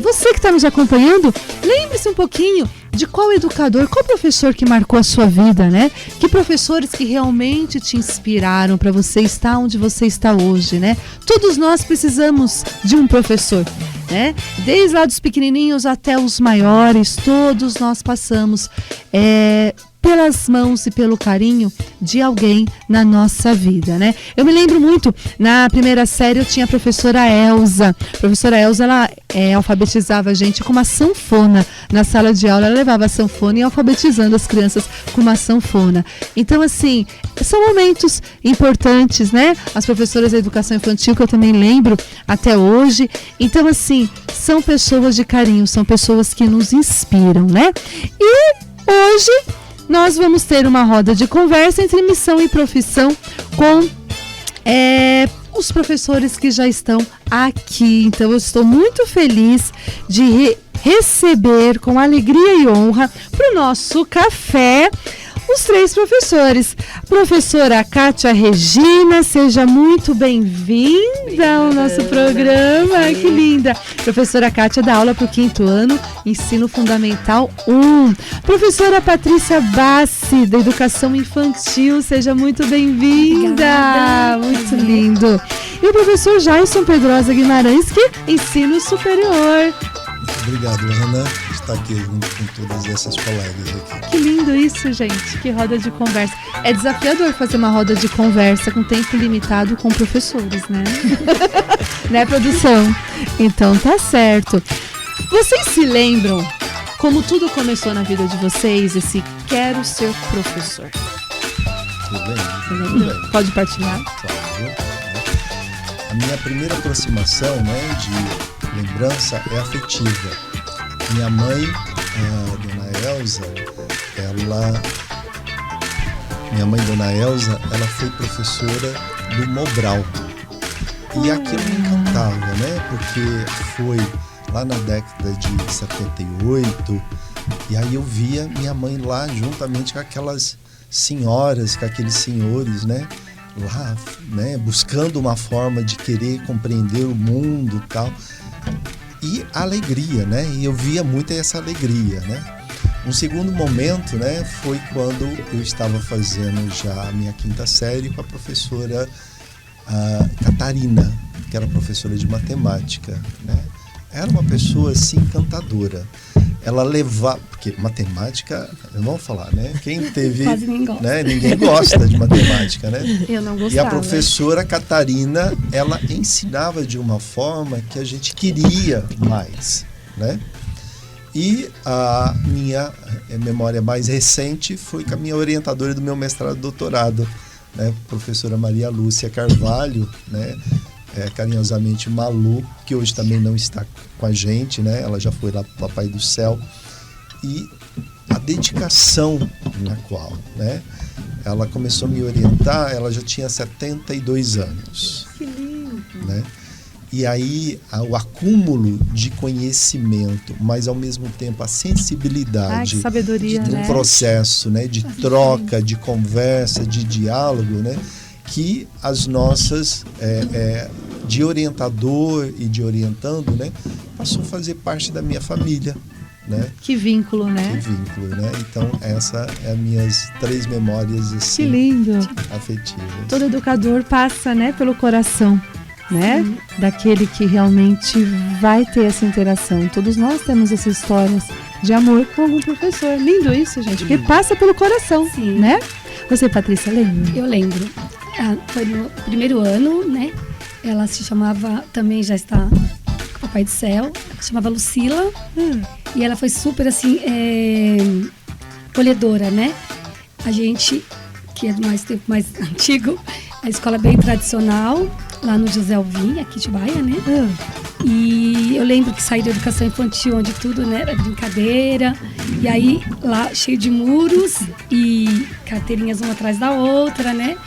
Você que está nos acompanhando, lembre-se um pouquinho de qual educador, qual professor que marcou a sua vida, né? Que professores que realmente te inspiraram para você estar onde você está hoje, né? Todos nós precisamos de um professor, né? Desde lá dos pequenininhos até os maiores, todos nós passamos pelas mãos e pelo carinho de alguém na nossa vida, né? Eu me lembro muito, na primeira série eu tinha a professora Elza. A professora Elza, ela alfabetizava a gente com uma sanfona. Na sala de aula, ela levava a sanfona e alfabetizando as crianças com uma sanfona. Então, assim, são momentos importantes, né? As professoras da educação infantil, que eu também lembro até hoje. Então, assim, são pessoas de carinho, são pessoas que nos inspiram, né? E hoje nós vamos ter uma roda de conversa entre missão e profissão com os professores que já estão aqui. Então eu estou muito feliz de receber com alegria e honra para o nosso café os 3 professores. Professora Kátia Regina, seja muito bem-vinda ao nosso programa. Que linda! Professora Kátia dá aula para o 5º ano, Ensino Fundamental 1. Professora Patrícia Bassi, da Educação Infantil, seja muito bem-vinda. Muito lindo. E o professor Jason Pedrosa Guimarães, que Ensino Superior. Obrigado, Ana, por estar aqui junto com todas essas colegas aqui. Que lindo isso, gente. Que roda de conversa. É desafiador fazer uma roda de conversa com tempo limitado com professores, né? Né, produção? Então tá certo. Vocês se lembram como tudo começou na vida de vocês, esse quero ser professor? Tudo bem. Pode partilhar? Claro. A minha primeira aproximação, né, de lembrança é afetiva. Minha mãe, a Dona Elza, ela foi professora do Mobral. E aquilo me encantava, né? Porque foi lá na década de 78, e aí eu via minha mãe lá juntamente com aquelas senhoras, com aqueles senhores, né? Lá, né? Buscando uma forma de querer compreender o mundo e tal. E a alegria, né? E eu via muito essa alegria, né? Um segundo momento, né, foi quando eu estava fazendo já a minha 5ª série com a professora a Catarina, que era professora de matemática, né? Era uma pessoa assim encantadora. Ela levava, porque matemática, eu não vou falar, né? Quem teve, Quase ninguém gosta. né? Ninguém gosta de matemática, né? Eu não gostava. E a professora Catarina, ela ensinava de uma forma que a gente queria mais, né? E a minha memória mais recente foi com a minha orientadora do meu mestrado e doutorado, né? Professora Maria Lúcia Carvalho, né? Carinhosamente Malu, que hoje também não está com a gente, né? Ela já foi lá para o Papai do Céu. E a dedicação na qual, né? Ela começou a me orientar, ela já tinha 72 anos. Que lindo. Né? E aí o acúmulo de conhecimento, mas ao mesmo tempo a sensibilidade que sabedoria, do né? processo, né? De troca, de conversa, de diálogo, né? Que as nossas de orientador e de orientando, né? Passou a fazer parte da minha família, né? Que vínculo, Que né? vínculo, né? Então essa é as minhas 3 memórias assim, Que lindo. afetivas. Todo educador passa, né, pelo coração, né? Sim. Daquele que realmente vai ter essa interação. Todos nós temos essas histórias de amor com algum professor. Lindo isso, gente, porque passa pelo coração, Sim. né? Você, Patrícia, lembra? Eu lembro. Foi no primeiro ano, né? Ela se chamava, também já está com o Papai do Céu, se chamava Lucila. E ela foi super, assim, acolhedora, né? A gente, que é do mais tempo mais antigo, a escola é bem tradicional, lá no José Alvim, aqui de Baia, né? E eu lembro que saí da educação infantil, onde tudo, né, era brincadeira. E aí, lá, cheio de muros e carteirinhas uma atrás da outra, né?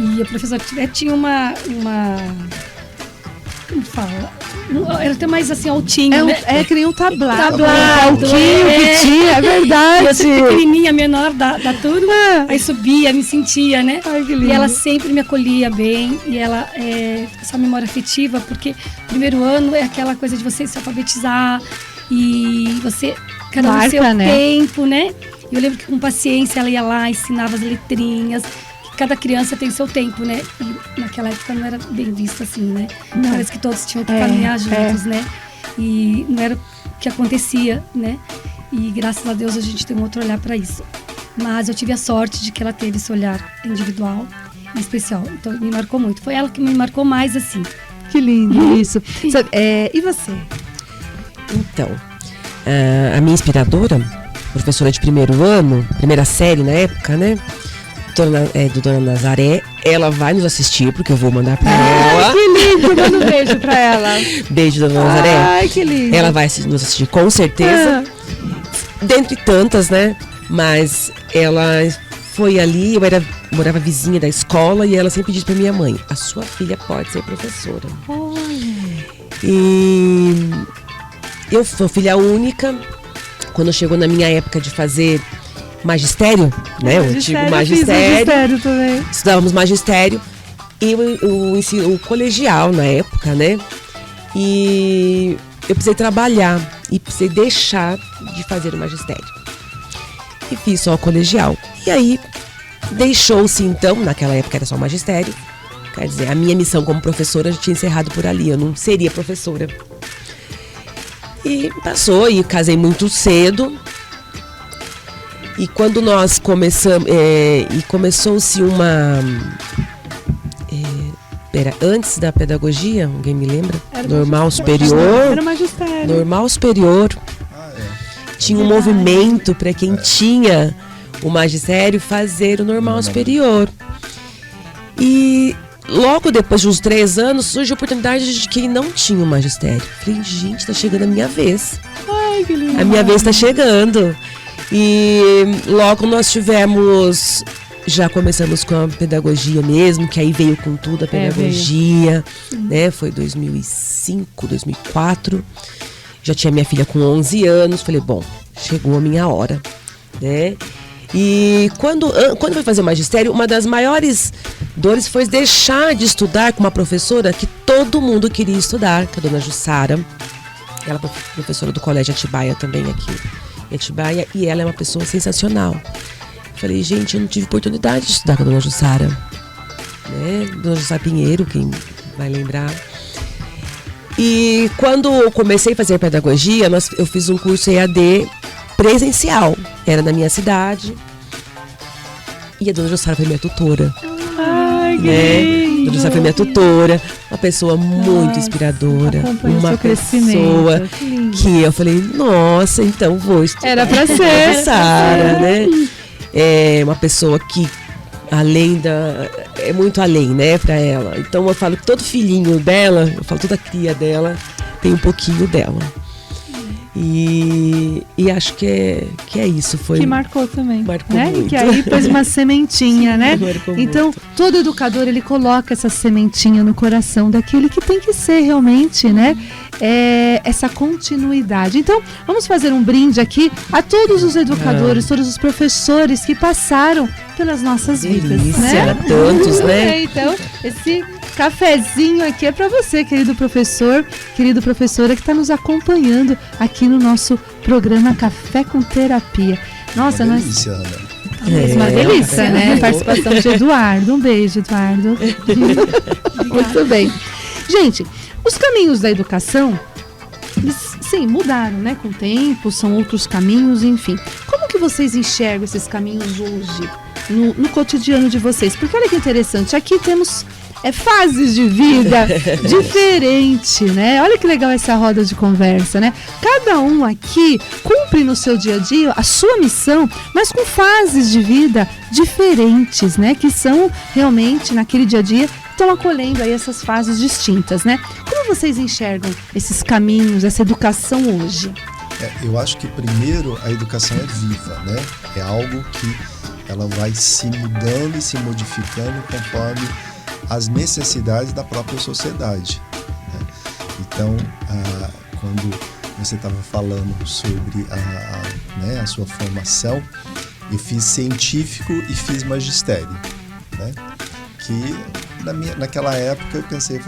E a professora tinha uma como fala? Era até mais assim, altinho, né? Que nem um tablado. Tablado, Um palquinho que tinha, é verdade. E eu sempre pequenininha, menor da turma, aí subia, me sentia, né? Ai, que lindo. E ela sempre me acolhia bem, e ela, essa memória afetiva, porque primeiro ano é aquela coisa de você se alfabetizar, e você, cada um no seu tempo, né? E eu lembro que com paciência ela ia lá, ensinava as letrinhas, cada criança tem seu tempo, né? E naquela época não era bem visto assim, né? Não. Parece que todos tinham que caminhar juntos, né? E não era o que acontecia, né? E graças a Deus a gente tem um outro olhar para isso. Mas eu tive a sorte de que ela teve esse olhar individual e especial. Então me marcou muito. Foi ela que me marcou mais assim. Que lindo isso. E você? Então, a minha inspiradora, professora de primeiro ano, primeira série na época, né? Do Dona Nazaré, ela vai nos assistir, porque eu vou mandar pra ela. Que lindo, manda um beijo pra ela. Beijo, Dona Nazaré. Ai, que lindo. Ela vai nos assistir com certeza. Dentre tantas, né? Mas ela foi ali, morava vizinha da escola, e ela sempre disse pra minha mãe: a sua filha pode ser professora. Olha. E eu sou filha única. Quando chegou na minha época de fazer magistério, né? O antigo magistério também. Estudávamos magistério e o colegial na época, né? E eu precisei trabalhar e precisei deixar de fazer o magistério. E fiz só o colegial. E aí deixou-se então, naquela época era só o magistério. Quer dizer, a minha missão como professora já tinha encerrado por ali, eu não seria professora. E passou, e casei muito cedo. E quando nós começamos, e começou-se uma... antes da pedagogia, alguém me lembra? Normal superior. Era magistério. Normal superior. Tinha um movimento para quem tinha o magistério fazer o normal superior. E logo depois de uns 3 anos, surgiu a oportunidade de quem não tinha o magistério. Falei, gente, tá chegando a minha vez. Ai, que lindo. A minha vez tá chegando. E logo nós tivemos, já começamos com a pedagogia mesmo, que aí veio com tudo a pedagogia, né? Foi 2005, 2004. Já tinha minha filha com 11 anos. Falei, bom, chegou a minha hora, né? E quando foi fazer o magistério, uma das maiores dores foi deixar de estudar com uma professora que todo mundo queria estudar, que é a dona Jussara. Ela é professora do Colégio Atibaia também aqui em Atibaia, e ela é uma pessoa sensacional. Falei, gente, eu não tive oportunidade de estudar com a dona Jussara. né? Dona José Pinheiro, quem vai lembrar. E quando eu comecei a fazer pedagogia, eu fiz um curso EAD presencial. Era na minha cidade. E a Dona Jussara foi minha tutora. Ai, que Né? lindo. Dona Jussara foi minha tutora. Uma pessoa muito inspiradora. Acompanha o Uma seu crescimento. pessoa Que lindo. que eu falei, nossa, então vou estudar. Era pra ser. com a Jussara, né? É uma pessoa que é muito além, né, pra ela. Então eu falo que todo filhinho dela, eu falo toda cria dela, tem um pouquinho dela. E acho que é isso. Foi Que marcou também, Marcou né? muito. Que aí pôs uma sementinha, né? Marcou Então, muito. todo educador, ele coloca essa sementinha no coração daquele que tem que ser realmente, né? Essa continuidade. Então, vamos fazer um brinde aqui a todos os educadores, todos os professores que passaram pelas nossas vidas, Delícia, né? tantos, né? Então, esse cafezinho aqui é para você, querido professor, querida professora que está nos acompanhando aqui no nosso programa Café com Terapia. Nossa, Uma nós... delícia, Ana. Uma delícia, café né? bom. Participação de Eduardo. Um beijo, Eduardo. Muito bem. Gente, os caminhos da educação, eles, sim, mudaram, né? Com o tempo, são outros caminhos, enfim. Como que vocês enxergam esses caminhos hoje, no cotidiano de vocês? Porque olha que interessante, aqui temos fases de vida diferentes, né? Olha que legal essa roda de conversa, né? Cada um aqui cumpre no seu dia a dia a sua missão, mas com fases de vida diferentes, né? Que são realmente, naquele dia a dia, estão acolhendo aí essas fases distintas, né? Como vocês enxergam esses caminhos, essa educação hoje? Eu acho que primeiro a educação é viva, né? É algo que ela vai se mudando e se modificando conforme as necessidades da própria sociedade, né? Então, quando você estava falando sobre a sua formação, eu fiz científico e fiz magistério, né? Que naquela época eu pensei, eu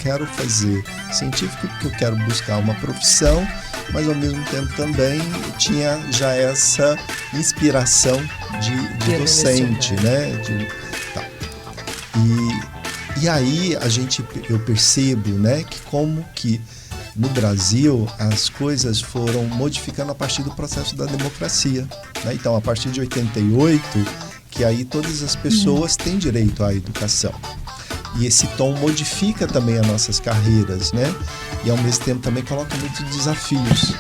quero fazer científico porque eu quero buscar uma profissão, mas ao mesmo tempo também tinha já essa inspiração de docente, né? E aí eu percebo, né, que como que no Brasil as coisas foram modificando a partir do processo da democracia, né? Então, a partir de 88, que aí todas as pessoas têm direito à educação. E esse tom modifica também as nossas carreiras, né? E ao mesmo tempo também coloca muitos desafios,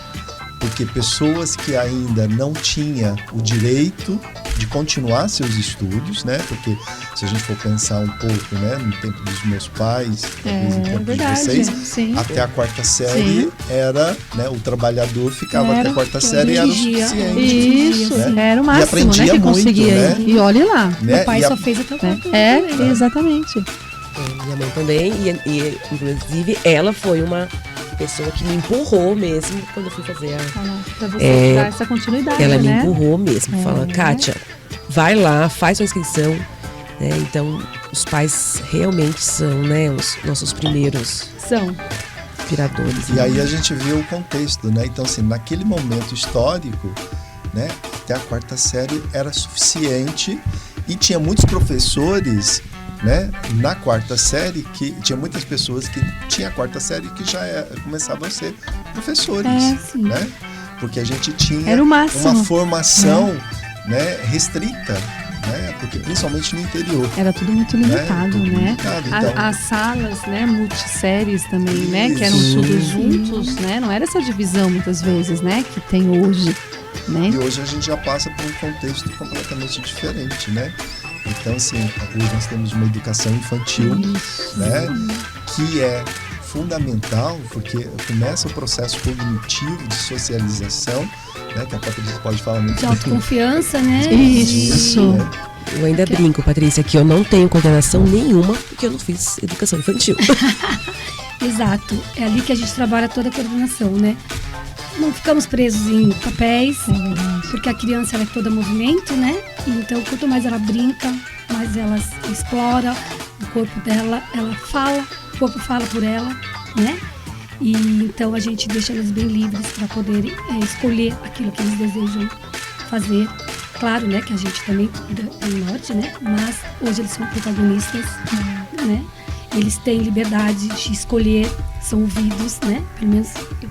porque pessoas que ainda não tinham o direito de continuar seus estudos, né? Porque se a gente for pensar um pouco, né, no tempo dos meus pais, talvez no tempo de vocês, sim. até a quarta série era, né, o trabalhador ficava até a quarta série e era o suficiente. Isso, né? era o E máximo, aprendia né, que muito, conseguia né? ir. E olhe lá. Né? Meu pai E a- só fez até o quarto ano É, também. exatamente. Minha mãe também, e inclusive ela foi uma pessoa que me empurrou mesmo quando eu fui fazer Pra você dar essa continuidade, ela me né? empurrou mesmo, fala, Kátia, vai lá, faz sua inscrição, né? Então, os realmente são, né, os nossos primeiros São. inspiradores. E aí a gente vê o contexto, né? Então, assim, naquele momento histórico, né, até a quarta série era suficiente e tinha muitos professores, né, na quarta série, que tinha muitas pessoas que tinham a quarta série que já começavam a ser professores, Sim. né? Porque a gente tinha Era o máximo. uma formação, né, restrita, né? Porque principalmente no interior. Era tudo muito limitado, Tudo né? limitado, então. As salas, né, multisséries também, né, que eram Isso. tudo juntos, né? Não era essa divisão muitas vezes, né, que tem hoje, né? E hoje a gente já passa por um contexto completamente diferente, né? Então, assim, hoje nós temos uma educação infantil, né? Que é fundamental, porque começa o processo cognitivo de socialização, né? Que a Patrícia pode falar muito De autoconfiança, né? Isso. né? Eu ainda brinco, Patrícia, que eu não tenho coordenação nenhuma, porque eu não fiz educação infantil. Exato. É ali que a gente trabalha toda a coordenação, né? Não ficamos presos em papéis, porque a criança ela é toda movimento, né? Então, quanto mais ela brinca, mais ela explora o corpo dela, ela fala, o corpo fala por ela, né? E então a gente deixa eles bem livres para poderem escolher aquilo que eles desejam fazer. Claro, né, que a gente também tem norte, né? Mas hoje eles são protagonistas, né? Eles têm liberdade de escolher, são ouvidos, né? Pelo menos eu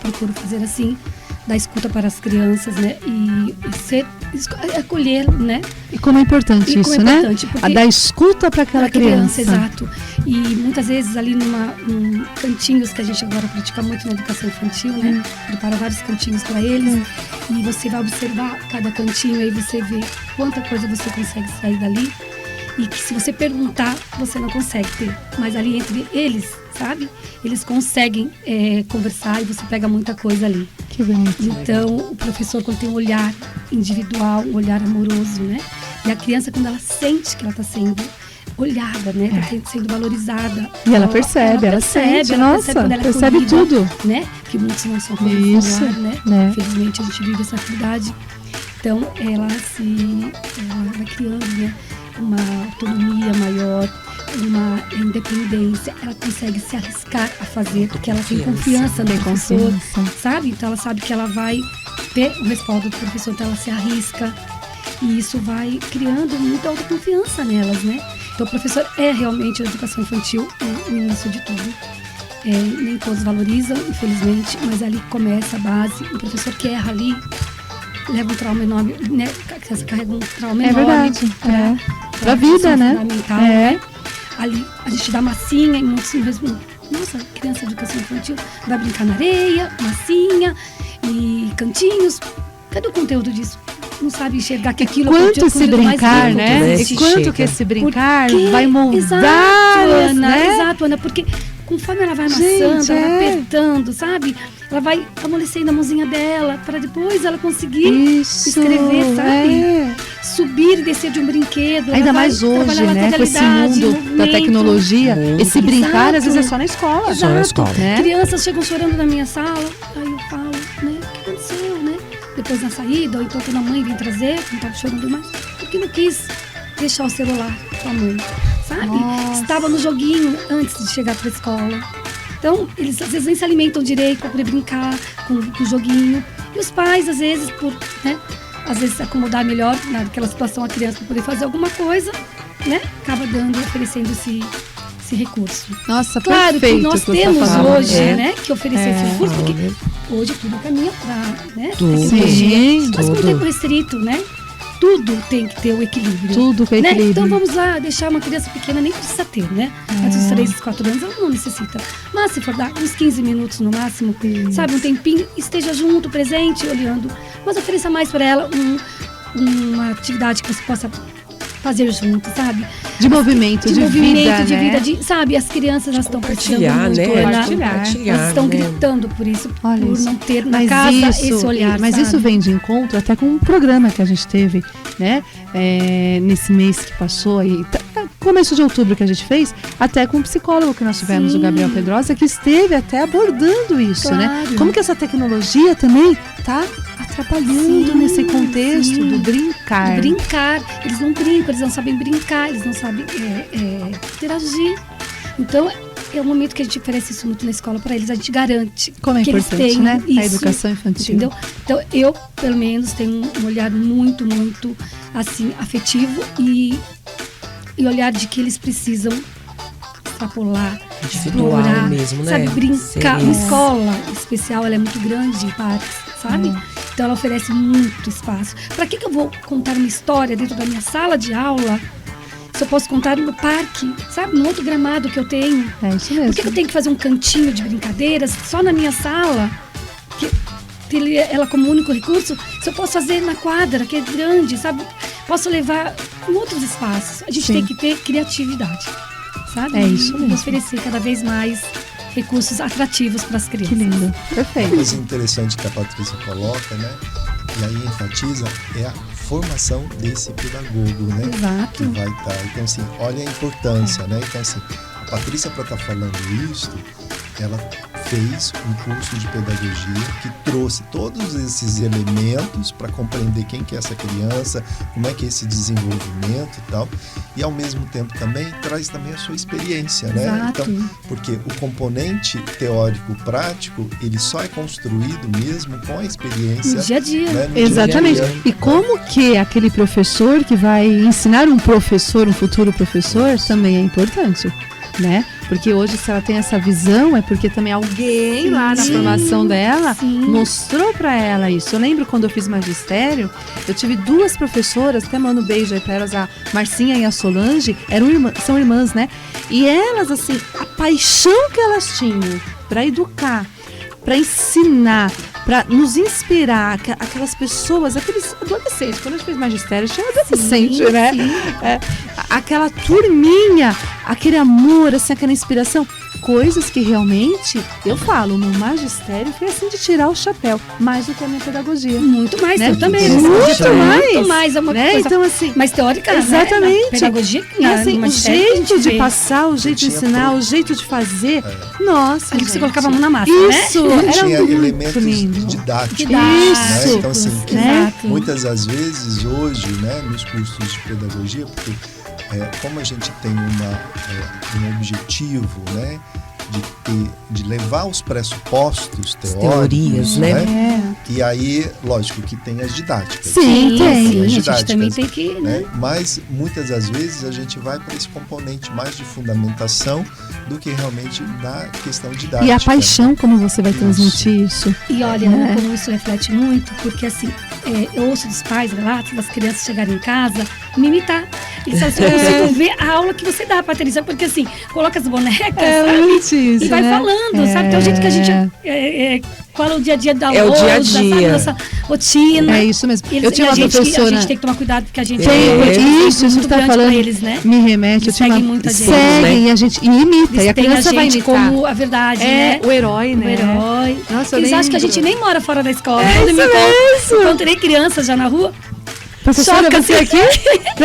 procuro fazer assim, dar escuta para as crianças, né? E acolher, né? E como é importante isso, né? A dar escuta para aquela criança. Exato. E muitas vezes ali num cantinhos que a gente agora pratica muito na educação infantil, né? Prepara vários cantinhos para eles. E você vai observar cada cantinho, aí você vê quanta coisa você consegue sair dali. E que se você perguntar, você não consegue ter. Mas ali entre eles, sabe? Eles conseguem conversar e você pega muita coisa ali. Que bonito. Então, o professor, quando tem um olhar individual, um olhar amoroso, né? E a criança, quando ela sente que ela está sendo olhada, né? Está sendo valorizada. E ela percebe, ela sente, nossa, percebe acolhida, tudo. Né? Que muitos não são isso, né? Infelizmente, a gente vive essa atividade. Então, ela vai criando, né? Uma autonomia maior, uma independência, ela consegue se arriscar a fazer, porque ela tem confiança no professor, sabe? Então ela sabe que ela vai ter o respaldo do professor, então ela se arrisca e isso vai criando muita autoconfiança nelas, né? Então o professor é realmente a educação infantil, o início de tudo. Nem todos valorizam, infelizmente, mas ali começa a base. O professor que erra ali leva um trauma enorme, né? A criança carrega um trauma enorme pra vida, né? Fundamental, né? Ali a gente dá massinha e muitos mesmo. Nossa, criança de educação infantil vai brincar na areia, massinha e cantinhos. Cadê o conteúdo disso? Não sabe enxergar que aquilo quanto esse brincar, né? E quanto que esse brincar vai moldar, Exato, Ana, porque conforme ela vai amassando, ela vai apertando, sabe? Ela vai amolecendo a mãozinha dela para depois ela conseguir escrever, sabe? Subir e descer de um brinquedo. Ainda mais hoje, né? Com esse mundo da tecnologia, esse brincar às vezes é só na escola. Exato. Só na escola. Né? Crianças chegam chorando na minha sala, aí eu falo, né? O que aconteceu, né? Depois na saída, ou então quando a mãe vem trazer, não estava chorando mais, porque não quis deixar o celular com a mãe, sabe? Nossa. Estava no joguinho antes de chegar para a escola. Então, eles às vezes nem se alimentam direito para poder brincar com o joguinho. E os pais, às vezes, por, né, às vezes acomodar melhor naquela situação a criança para poder fazer alguma coisa, né? Acaba dando, oferecendo esse recurso. Nossa, claro perfeito, que nós temos hoje, né, que oferecer esse recurso, porque hoje tudo caminha para, né? Sim, mas com o tempo restrito, né? Tudo tem que ter o equilíbrio. Tudo com equilíbrio. Né? Então vamos lá, deixar uma criança pequena, nem precisa ter, né? Antes dos 3, 4 anos, ela não necessita. Mas se for dar uns 15 minutos no máximo, sabe, um tempinho, esteja junto, presente, olhando. Mas ofereça mais para ela uma atividade que você possa fazer junto, sabe? De movimento, de vida, de né? vida, sabe? As crianças, elas estão partilhando muito, compartilhar, elas estão gritando por isso, olha por isso. não ter na casa esse olhar, mas sabe? isso vem de encontro até com um programa que a gente teve, né? Nesse mês que passou aí, começo de outubro que a gente fez, até com um psicólogo que nós tivemos, o Gabriel Pedrosa, que esteve até abordando isso, né? Como que essa tecnologia também tá atrapalhando nesse contexto do brincar. Do brincar. Eles não brincam, eles não sabem brincar, eles não sabem interagir. Então, é um momento que a gente oferece isso muito na escola para eles. A gente garante como é que importante, eles tenham né? isso, a educação infantil. Entendeu? Então, eu, pelo menos, tenho um olhar muito, muito, assim, afetivo e olhar de que eles precisam extrapolar, explorar, mesmo, né? sabe, brincar. A escola especial, ela é muito grande em partes, sabe? Então ela oferece muito espaço. Para que eu vou contar uma história dentro da minha sala de aula se eu posso contar no parque, sabe? No outro gramado que eu tenho? É isso mesmo. Por que eu tenho que fazer um cantinho de brincadeiras só na minha sala? Ela como único recurso, se eu posso fazer na quadra, que é grande, sabe? Posso levar em outros espaços. A gente tem que ter criatividade, sabe? É isso mesmo. E oferecer cada vez mais recursos atrativos para as crianças. Que lindo. Perfeito. Uma coisa interessante que a Patrícia coloca, né? E aí enfatiza, é a formação desse pedagogo, né? Exato. Que vai estar. Então, assim, olha a importância, né? Então, assim, a Patrícia, para estar falando isso, ela fez um curso de pedagogia que trouxe todos esses elementos para compreender quem que é essa criança, como é que é esse desenvolvimento e tal, e ao mesmo tempo também traz também a sua experiência, né? Exato. Então, porque o componente teórico prático, ele só é construído mesmo com a experiência No dia a dia. né, no Exatamente. dia a dia. E como que aquele professor que vai ensinar um professor, um futuro professor, também é importante, né? Porque hoje, se ela tem essa visão, é porque também alguém lá na Sim. formação dela Sim. mostrou pra ela isso. Eu lembro quando eu fiz magistério, eu tive 2 professoras, até mando um beijo aí pra elas, a Marcinha e a Solange, são irmãs, né? E elas, assim, a paixão que elas tinham pra educar, pra ensinar, pra nos inspirar, aquelas pessoas, aqueles adolescentes. Quando a gente fez magistério, tinha adolescente, Sim, né? sim. Aquela turminha, aquele amor, assim, aquela inspiração. Coisas que realmente, eu falo, no magistério foi assim de tirar o chapéu, mais do que a minha pedagogia. Muito mais, Né? eu também. Muito Muito mais. É uma Né? coisa Então, assim, mais teórica, exatamente. Né? Pedagogia, e assim, o jeito de passar, o jeito de tinha ensinar, o jeito de fazer, nossa, Ali que você gente. colocava a mão na massa, né? Isso, E era tinha muito elementos lindo. didáticos, Didáticos, né? Então assim, que Exato. muitas das vezes hoje, né, nos cursos de pedagogia, porque como a gente tem um objetivo, né, de levar os pressupostos teóricos, teorias, né? E aí, lógico que tem as didáticas. Sim, tem. As A gente didáticas, também tem que, né? né? Mas muitas das vezes a gente vai para esse componente mais de fundamentação do que realmente na questão didática. E a paixão, como você vai transmitir isso? E olha, Né? como isso reflete muito, porque assim, eu ouço dos pais relatos das crianças chegarem em casa me imitar. Eles falam assim, eu consigo ver a aula que você dá, Patrícia, porque assim, coloca as bonecas, sabe? muito isso, E vai né? falando, sabe? Tem um jeito que a gente fala o dia a dia da É o dia a lousa, sabe? dia. Nossa rotina. É isso mesmo. E eles, Eu tinha e a uma gente, professora. a gente tem que tomar cuidado, porque a gente Isso muito você tá grande falando. pra eles, né? Me remete, eu Eles tinha seguem uma. muita gente. Seguem, e a gente imita. Eles E a têm criança vai gente imitar. como a verdade, É, né? o herói, O né? herói. Nossa, eu Eles acham que a lembro. gente nem mora fora da escola. É Quando isso me encontrei crianças já na rua. Professora, Choca, você assim. aqui?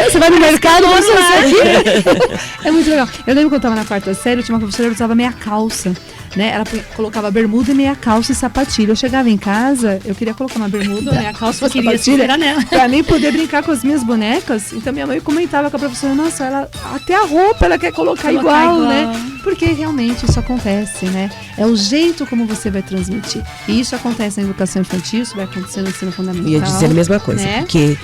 Você vai no mercado, moro você lá. aqui? É muito legal. Eu lembro quando eu tava na 4ª série, eu tinha uma professora que usava meia calça, né? Ela colocava bermuda e meia calça e sapatilha. Eu chegava em casa, eu queria colocar uma bermuda, meia calça e Queria sapatilha esperar nela. pra mim poder brincar com as minhas bonecas. Então minha mãe comentava com a professora, nossa, ela até a roupa ela quer colocar igual, né? Porque realmente isso acontece, né? É o jeito como você vai transmitir. E isso acontece na educação infantil, isso vai acontecer no ensino fundamental. Eu ia dizer a mesma coisa, né? porque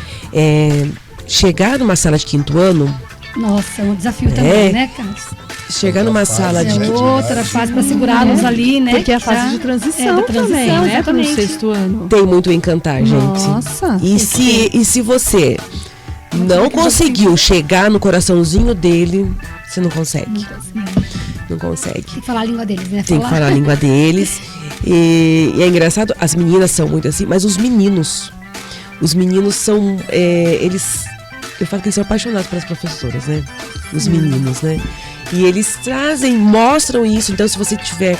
chegar numa sala de 5º ano, Nossa, é um desafio também, né, Carlos? chegar numa Outra sala fase, de... né? É outra fase para segurá-los ali, né? Porque é a que fase já- de transição, da também, transição, né? Para o exatamente. 6º ano. Tem muito a encantar, gente. Nossa. E se você não conseguiu chegar no coraçãozinho dele, você não consegue. Não consegue. Tem que falar a língua deles, né? Tem que falar a língua deles. E é engraçado, as meninas são muito assim, mas os meninos são, eles, eu falo que eles são apaixonados pelas professoras, né? Os meninos, né? E eles mostram isso. Então, se você tiver,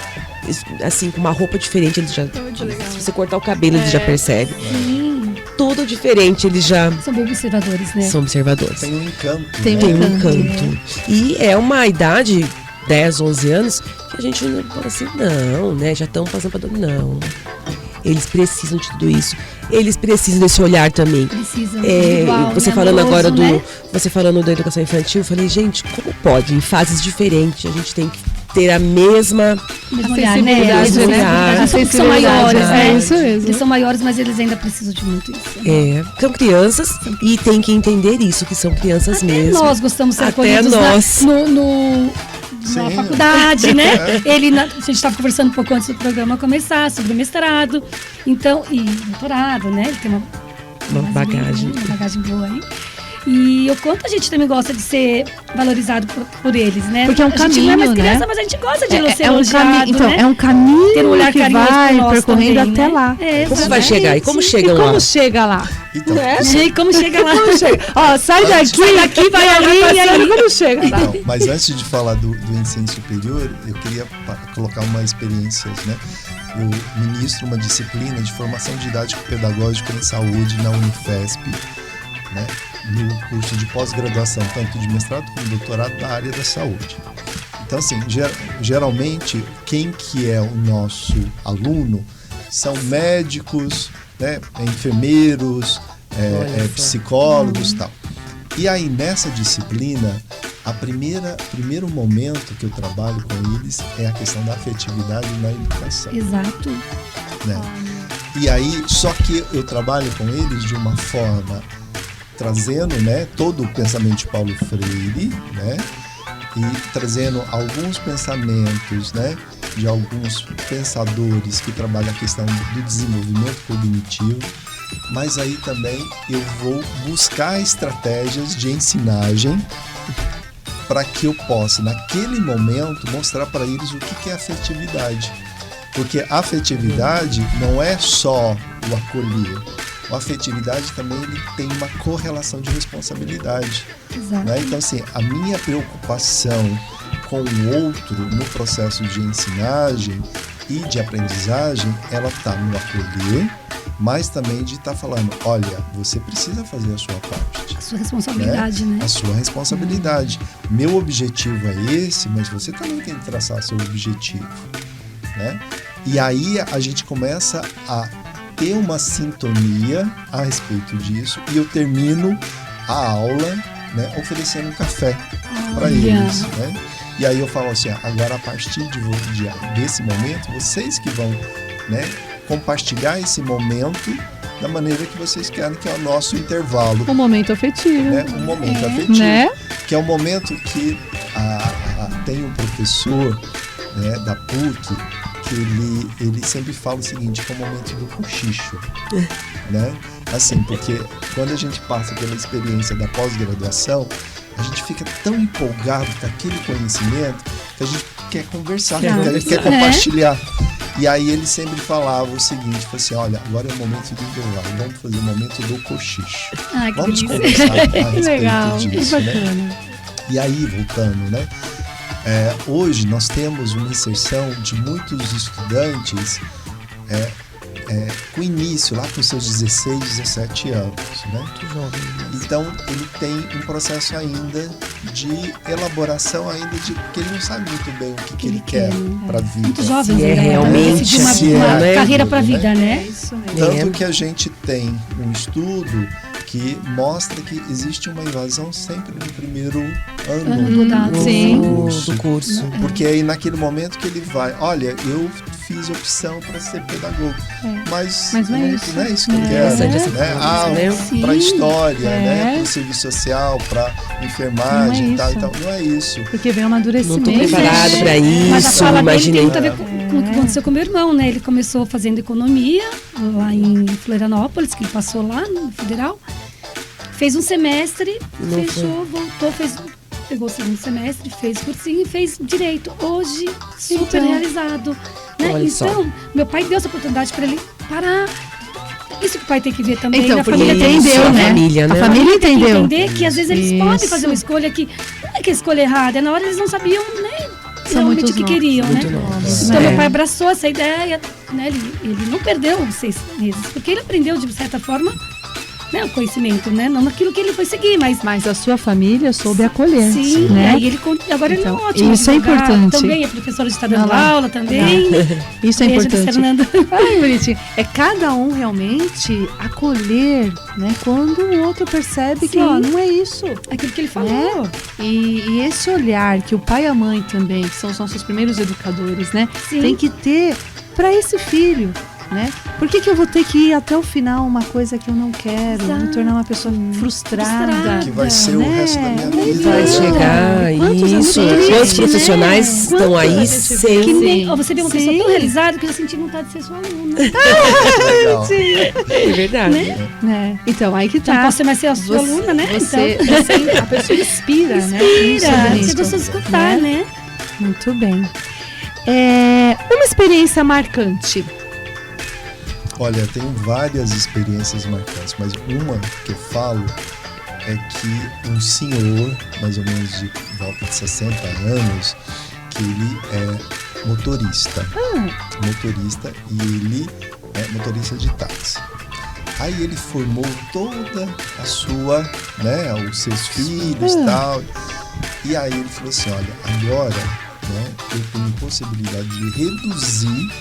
assim, com uma roupa diferente, eles já, se você cortar o cabelo, eles já percebem. Tudo diferente, eles já São bem observadores, né? são observadores. Tem um encanto. Tem né? Tem um encanto. E é uma idade, 10, 11 anos, que a gente não fala assim, não, né? Já estão passando para não. Eles precisam de tudo isso. Eles precisam desse olhar também. Precisam individual, Você né, falando agora amoroso, né? Você falando da educação infantil, eu falei, gente, como pode? Em fases diferentes, a gente tem que ter a mesma... Mesmo A olhar, sensibilidade, né? né? A A gente são maiores, sensibilidade, né? é isso mesmo. Eles são maiores, mas eles ainda precisam de muito isso. São crianças e tem que entender isso, que são crianças Até mesmo. nós gostamos de ser Até acolhidos nós. na Sim. faculdade, né? A gente estava conversando um pouco antes do programa começar sobre o mestrado, então, e doutorado, né? Ele tem Uma bagagem. Uma bagagem boa aí. E o quanto a gente também gosta de ser valorizado por eles, né? Porque é um a gente não é mais caminho, criança, né? mas a gente gosta de ser É um elogiado, caminho, então, né? é um caminho Ter um olhar que carinhoso vai por nós percorrendo também, até né? lá. Como vai chegar? E como chegam E como lá? chega lá? Então, E como chega lá? Como chega? Ó, sai daqui, vai ali, e aí como chega lá? Então, mas antes de falar do ensino superior, eu queria colocar uma experiência, né? Eu ministro uma disciplina de formação didático-pedagógica em saúde na Unifesp, né? No curso de pós-graduação, tanto de mestrado como doutorado na área da saúde. Então, assim, geralmente, quem que é o nosso aluno são médicos, né, enfermeiros, psicólogos e tal. E aí, nessa disciplina, primeiro momento que eu trabalho com eles é a questão da afetividade na educação. Exato. Né? E aí, só que eu trabalho com eles de uma forma trazendo, né, todo o pensamento de Paulo Freire, né, e trazendo alguns pensamentos, né, de alguns pensadores que trabalham a questão do desenvolvimento cognitivo, mas aí também eu vou buscar estratégias de ensinagem para que eu possa, naquele momento, mostrar para eles o que é afetividade. Porque a afetividade não é só o acolher. A afetividade também ele tem uma correlação de responsabilidade. Exato. Né? Então, assim, a minha preocupação com o outro no processo de ensinagem e de aprendizagem, ela está no acolher, mas também de estar falando, olha, você precisa fazer a sua parte. A sua responsabilidade, né? A sua responsabilidade. Meu objetivo é esse, mas você também tem que traçar seu objetivo. Né? E aí a gente começa a ter uma sintonia a respeito disso e eu termino a aula, né, oferecendo um café para eles. Né? E aí eu falo assim, agora a partir desse momento, vocês que vão, né, compartilhar esse momento da maneira que vocês querem, que é o nosso intervalo. Um momento afetivo. Né? Um momento afetivo. Né? Que é o momento que tem um professor, né, da PUC, que ele sempre fala o seguinte, que é o momento do cochicho. Né? Assim, porque quando a gente passa pela experiência da pós-graduação, a gente fica tão empolgado com aquele conhecimento que a gente quer conversar, quer compartilhar. E aí ele sempre falava o seguinte, falou assim, olha, agora é o momento do intervalo, vamos fazer o momento do cochicho. Vamos conversar a respeito Legal, disso. que bacana. Né? E aí, voltando, né? Hoje nós temos uma inserção de muitos estudantes com início lá com seus 16, 17 anos, né? Muito jovem. Então ele tem um processo ainda de elaboração ainda de que ele não sabe muito bem o que ele quer para a vida. Muito jovem, é realmente uma carreira para a vida, né? Isso mesmo. Tanto que a gente tem um estudo que mostra que existe uma evasão sempre no primeiro ano do curso. Porque aí naquele momento que ele vai, olha, eu fiz opção para ser pedagogo, mas não é isso que eu quero, né? Para história, né? Para o serviço social, para enfermagem e tal, então não é isso. Porque vem o amadurecimento. Não estou preparado para Mas a isso, fala dele imaginei. tem muito a ver com o que aconteceu com o meu irmão, né? Ele começou fazendo economia lá em Florianópolis, que ele passou lá no Federal. Fez um semestre, fechou, voltou, pegou o segundo semestre, fez cursinho e fez direito. Hoje, super realizado. Né? Então, meu pai deu essa oportunidade para ele parar. Isso que o pai tem que ver também. Então, a porque família ele entendeu, né? A família tem que entendeu. entender que às vezes eles podem fazer uma escolha que não é que é escolha errada, é na hora eles não sabiam, né? Realmente o que queriam, né? Então meu pai abraçou essa ideia, né? Ele não perdeu 6 meses, porque ele aprendeu de certa forma, né, o conhecimento, né? Não naquilo que ele foi seguir, mas a sua família soube acolher. Sim, né? E agora ele é um ótimo isso advogado, é importante. também é professora de dando aula também. Isso é Beijo, importante. Fernanda. Ai, bonitinho. É cada um realmente acolher, né? Quando o outro percebe que, ó, não é isso. Aquilo que ele falou. Né? E esse olhar que o pai e a mãe também, que são os nossos primeiros educadores, né? Sim. Tem que ter para esse filho. Né? Por que eu vou ter que ir até o final uma coisa que eu não quero, me tornar uma pessoa frustrada? Que vai ser o resto da minha vida. Vai chegar isso. Quantos profissionais estão aí sem... Que nem, você vê uma pessoa tão realizada que eu senti vontade de ser sua aluna. Legal. É verdade. Né? Então, aí que tá. Não posso mais ser a sua aluna, né? Você, a pessoa inspira, né? Você gosta de escutar, né? Muito bem. Uma experiência marcante. Olha, eu tenho várias experiências marcantes, mas uma que eu falo é que um senhor, mais ou menos de volta de 60 anos, que ele é motorista. Motorista, e ele é motorista de táxi. Aí ele formou toda a sua, né, os seus filhos e tal. E aí ele falou assim, olha, agora né, eu tenho possibilidade de reduzir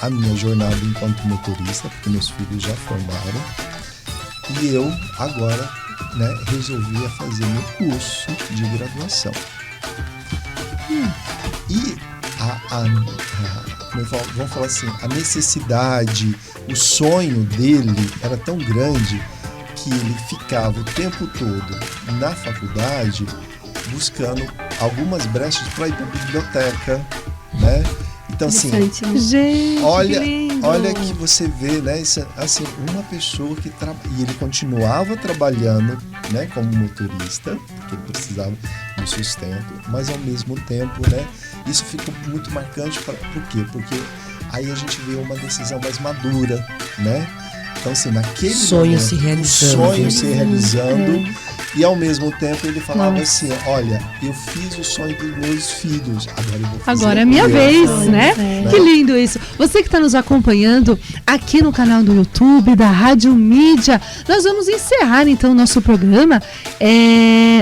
a minha jornada enquanto motorista, porque meus filhos já formaram, e eu agora, né, resolvi fazer meu curso de graduação. E vamos falar assim, a necessidade, o sonho dele era tão grande que ele ficava o tempo todo na faculdade buscando algumas brechas para ir para a biblioteca, né? Então, assim, Gente, olha que você vê, né? Isso, assim, uma pessoa que e ele continuava trabalhando, né, como motorista, porque ele precisava do sustento, mas ao mesmo tempo, né, isso ficou muito marcante. Por quê? Porque aí a gente vê uma decisão mais madura, né? Então, assim, naquele sonho momento, se realizando. sonho se realizando. E ao mesmo tempo ele falava assim, olha, eu fiz o sonho dos meus filhos, agora eu vou fazer. Agora é minha vez, né? Que lindo isso. Você que está nos acompanhando aqui no canal do YouTube da Rádio Mídia, nós vamos encerrar então o nosso programa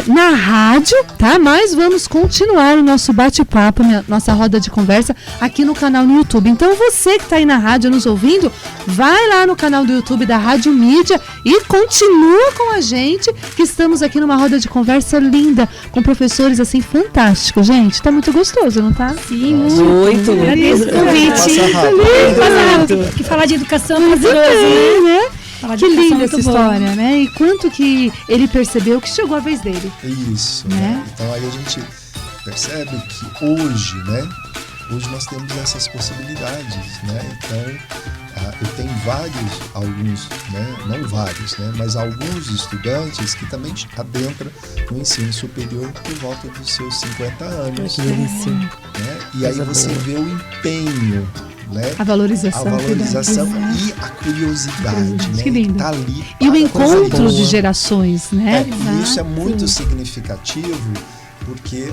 na rádio, tá? Mas vamos continuar o nosso bate-papo, nossa roda de conversa aqui no canal no YouTube. Então você que está aí na rádio nos ouvindo, vai lá no canal do YouTube da Rádio Mídia e continua com a gente, que estamos aqui numa roda de conversa linda, com professores assim fantásticos, gente. Tá muito gostoso, não tá? Sim, muito. Agradeço o Passa convite. Que falar de educação é maravilhoso, né? Falar de Que educação é linda muito essa bom. história, né? E quanto que ele percebeu que chegou a vez dele. Isso, Né? né? Então aí a gente percebe que hoje, né? Hoje nós temos essas possibilidades, né? Então, eu tenho alguns, né? Não vários, né? Mas alguns estudantes que também adentram no ensino superior por volta dos seus 50 anos. Que delícia. Né? E aí você vê o empenho, né? A valorização. E a curiosidade, né? Que lindo. Tá ali E o para encontro coisa de boa. gerações, né? E isso é muito significativo, porque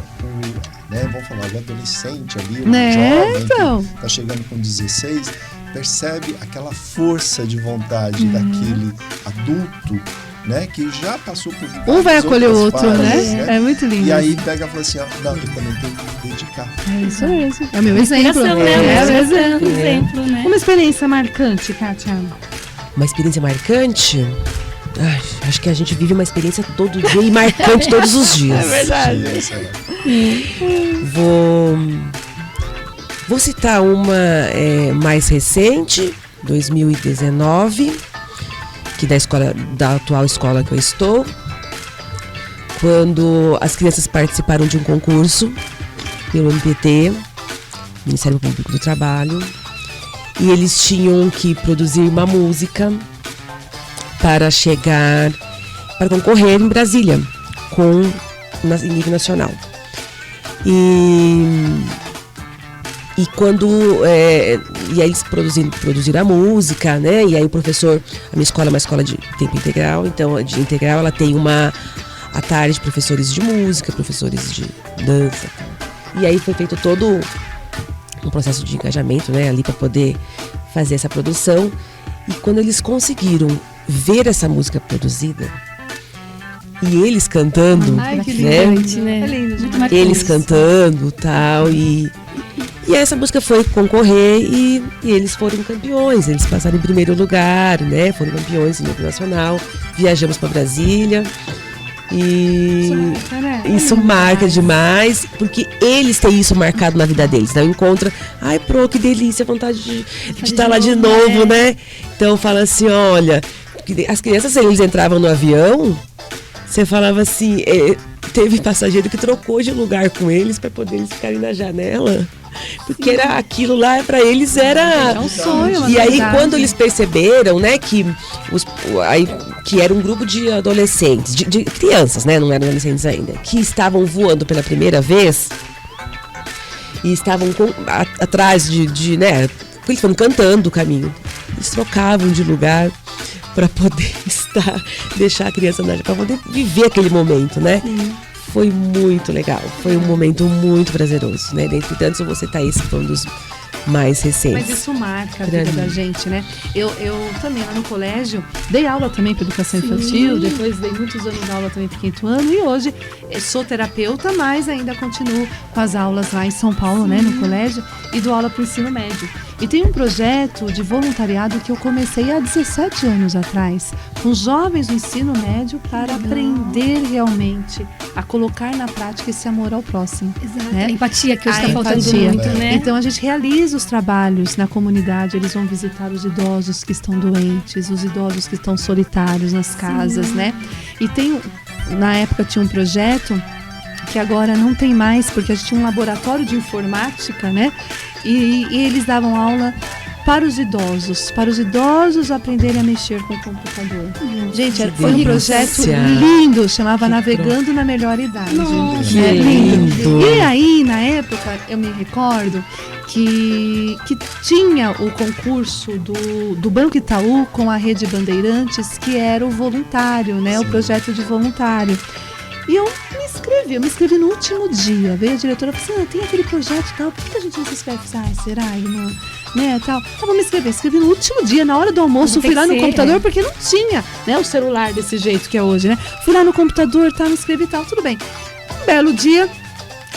vamos falar, o adolescente ali, o jovem Então. que está chegando com 16, percebe aquela força de vontade daquele adulto, né, que já passou por Um vai várias acolher o outras outro, fases, né? É muito lindo. E aí pega e fala assim, não, eu também tenho que me dedicar. É isso mesmo. É o meu exemplo. Inspiração, né? É o meu Exemplo, exemplo. né? Uma experiência marcante, Kátia. Uma experiência marcante? Ai, acho que a gente vive uma experiência todo dia e marcante todos os dias. É verdade. Vou citar uma mais recente, 2019, que da atual escola que eu estou, quando as crianças participaram de um concurso pelo MPT, Ministério Público do Trabalho, e eles tinham que produzir uma música para concorrer em Brasília, em nível nacional. E quando e aí eles produziram a música, né? E aí o professor, a minha escola é uma escola de tempo integral, então de integral ela tem à tarde professores de música, professores de dança. E aí foi feito todo um processo de engajamento, né, ali para poder fazer essa produção. E quando eles conseguiram ver essa música produzida e eles cantando, Ai, que né? lindo, né? É lindo, muito marcante. Eles cantando tal, e essa música foi concorrer e eles foram campeões, eles passaram em primeiro lugar, né? Foram campeões em nível nacional, viajamos para Brasília e isso marca demais, porque eles têm isso marcado na vida deles, não encontra, ai pro, que delícia, vontade de estar lá de novo, né? Então fala assim, olha, as crianças, eles entravam no avião, você falava assim, teve passageiro que trocou de lugar com eles para poder eles ficarem na janela, porque era aquilo lá, para eles era um sonho. E aí quando eles perceberam, né, que era um grupo de adolescentes, de crianças, né, não eram adolescentes ainda, que estavam voando pela primeira vez e estavam atrás né, eles foram cantando o caminho, eles trocavam de lugar para poder deixar a criança para poder viver aquele momento, né? Sim. Foi muito legal, foi um momento muito prazeroso, né? Dentre tantos, eu vou citar esse, que foi um dos mais recentes. Mas isso marca a vida da gente, né? Eu também lá no colégio dei aula também para educação infantil, depois dei muitos anos de aula também para quinto ano e hoje sou terapeuta, mas ainda continuo com as aulas lá em São Paulo, né, no colégio, e dou aula para o ensino médio. E tem um projeto de voluntariado que eu comecei há 17 anos atrás, com jovens do ensino médio para aprender realmente a colocar na prática esse amor ao próximo. Exato. Né? A empatia que hoje A está faltando empatia. muito, né? Então a gente realiza os trabalhos na comunidade, eles vão visitar os idosos que estão doentes, os idosos que estão solitários nas casas, né? E na época tinha um projeto que agora não tem mais, porque a gente tinha um laboratório de informática, né? E eles davam aula para os idosos aprenderem a mexer com o computador. Gente, foi um projeto lindo, chamava Navegando na Melhor Idade. Que lindo! E aí, na época, eu me recordo que tinha o concurso do Banco Itaú com a Rede Bandeirantes, que era o voluntário, né? O projeto de voluntário. E eu me inscrevi no último dia. Veio a diretora e falou assim, tem aquele projeto e tal, por que a gente não se inscreve? Será, irmã? Né, tal. Vou me inscrever. Escrevi no último dia, na hora do almoço, fui lá no computador, porque não tinha, né, o celular desse jeito que é hoje, né? Fui lá no computador, me inscrevi e tal, tudo bem. Um belo dia,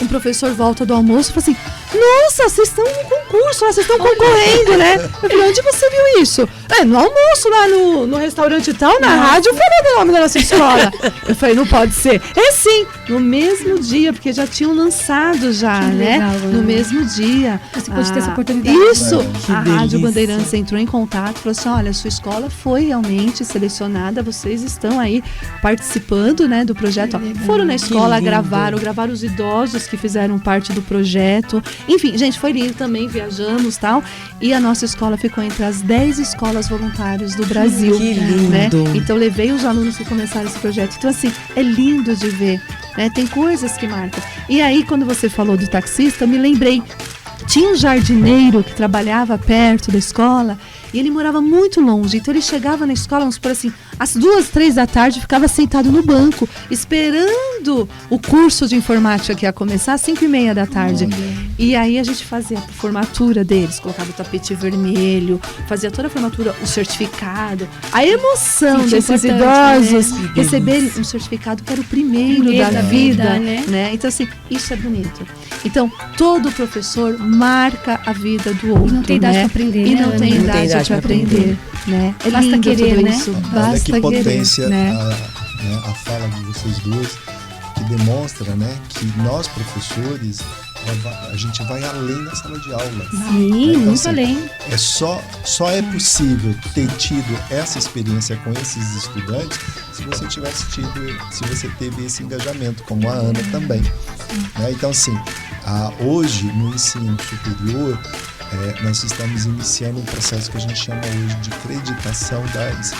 um professor volta do almoço e fala assim, nossa, vocês estão no concurso, vocês estão concorrendo, né? Eu falei, onde você viu isso? No almoço lá no restaurante e tal, na rádio, falando o nome da nossa escola. Eu falei, não pode ser. Sim, no mesmo dia, porque já tinham lançado já, né? Legal, no mesmo dia. Você pode ter essa oportunidade. Isso! Que A Rádio delícia. Bandeirantes entrou em contato e falou assim, olha, sua escola foi realmente selecionada, vocês estão aí participando, né, do projeto. Foram na escola, gravaram os idosos que fizeram parte do projeto. Enfim, gente, foi lindo também, viajamos e tal. E a nossa escola ficou entre as 10 escolas voluntárias do Brasil. Que lindo! Né? Então, levei os alunos que começaram esse projeto. Então, assim, é lindo de ver, né? Tem coisas que marcam. E aí, quando você falou do taxista, eu me lembrei. Tinha um jardineiro que trabalhava perto da escola e ele morava muito longe. Então ele chegava na escola, vamos supor assim, às 2, 3 da tarde, ficava sentado no banco, esperando o curso de informática que ia começar às 5:30 da tarde. E aí a gente fazia a formatura deles, colocava o tapete vermelho, fazia toda a formatura, o certificado. A emoção desses idosos receberem um certificado que era o primeiro da vida, né? Então assim, isso é bonito. Então, todo professor marca a vida do outro. E não tem idade para aprender, E né? não tem idade para aprender, né? É Basta lindo querer, tudo né? isso. Olha Basta que potência querer, né? a fala de vocês duas, que demonstra, né, que nós, professores, a gente vai além da sala de aula. Sim, Então, muito assim, além. Só é possível ter tido essa experiência com esses estudantes se você teve esse engajamento, como a Ana também. Né? Então, assim, hoje no ensino superior, nós estamos iniciando um processo que a gente chama hoje de acreditação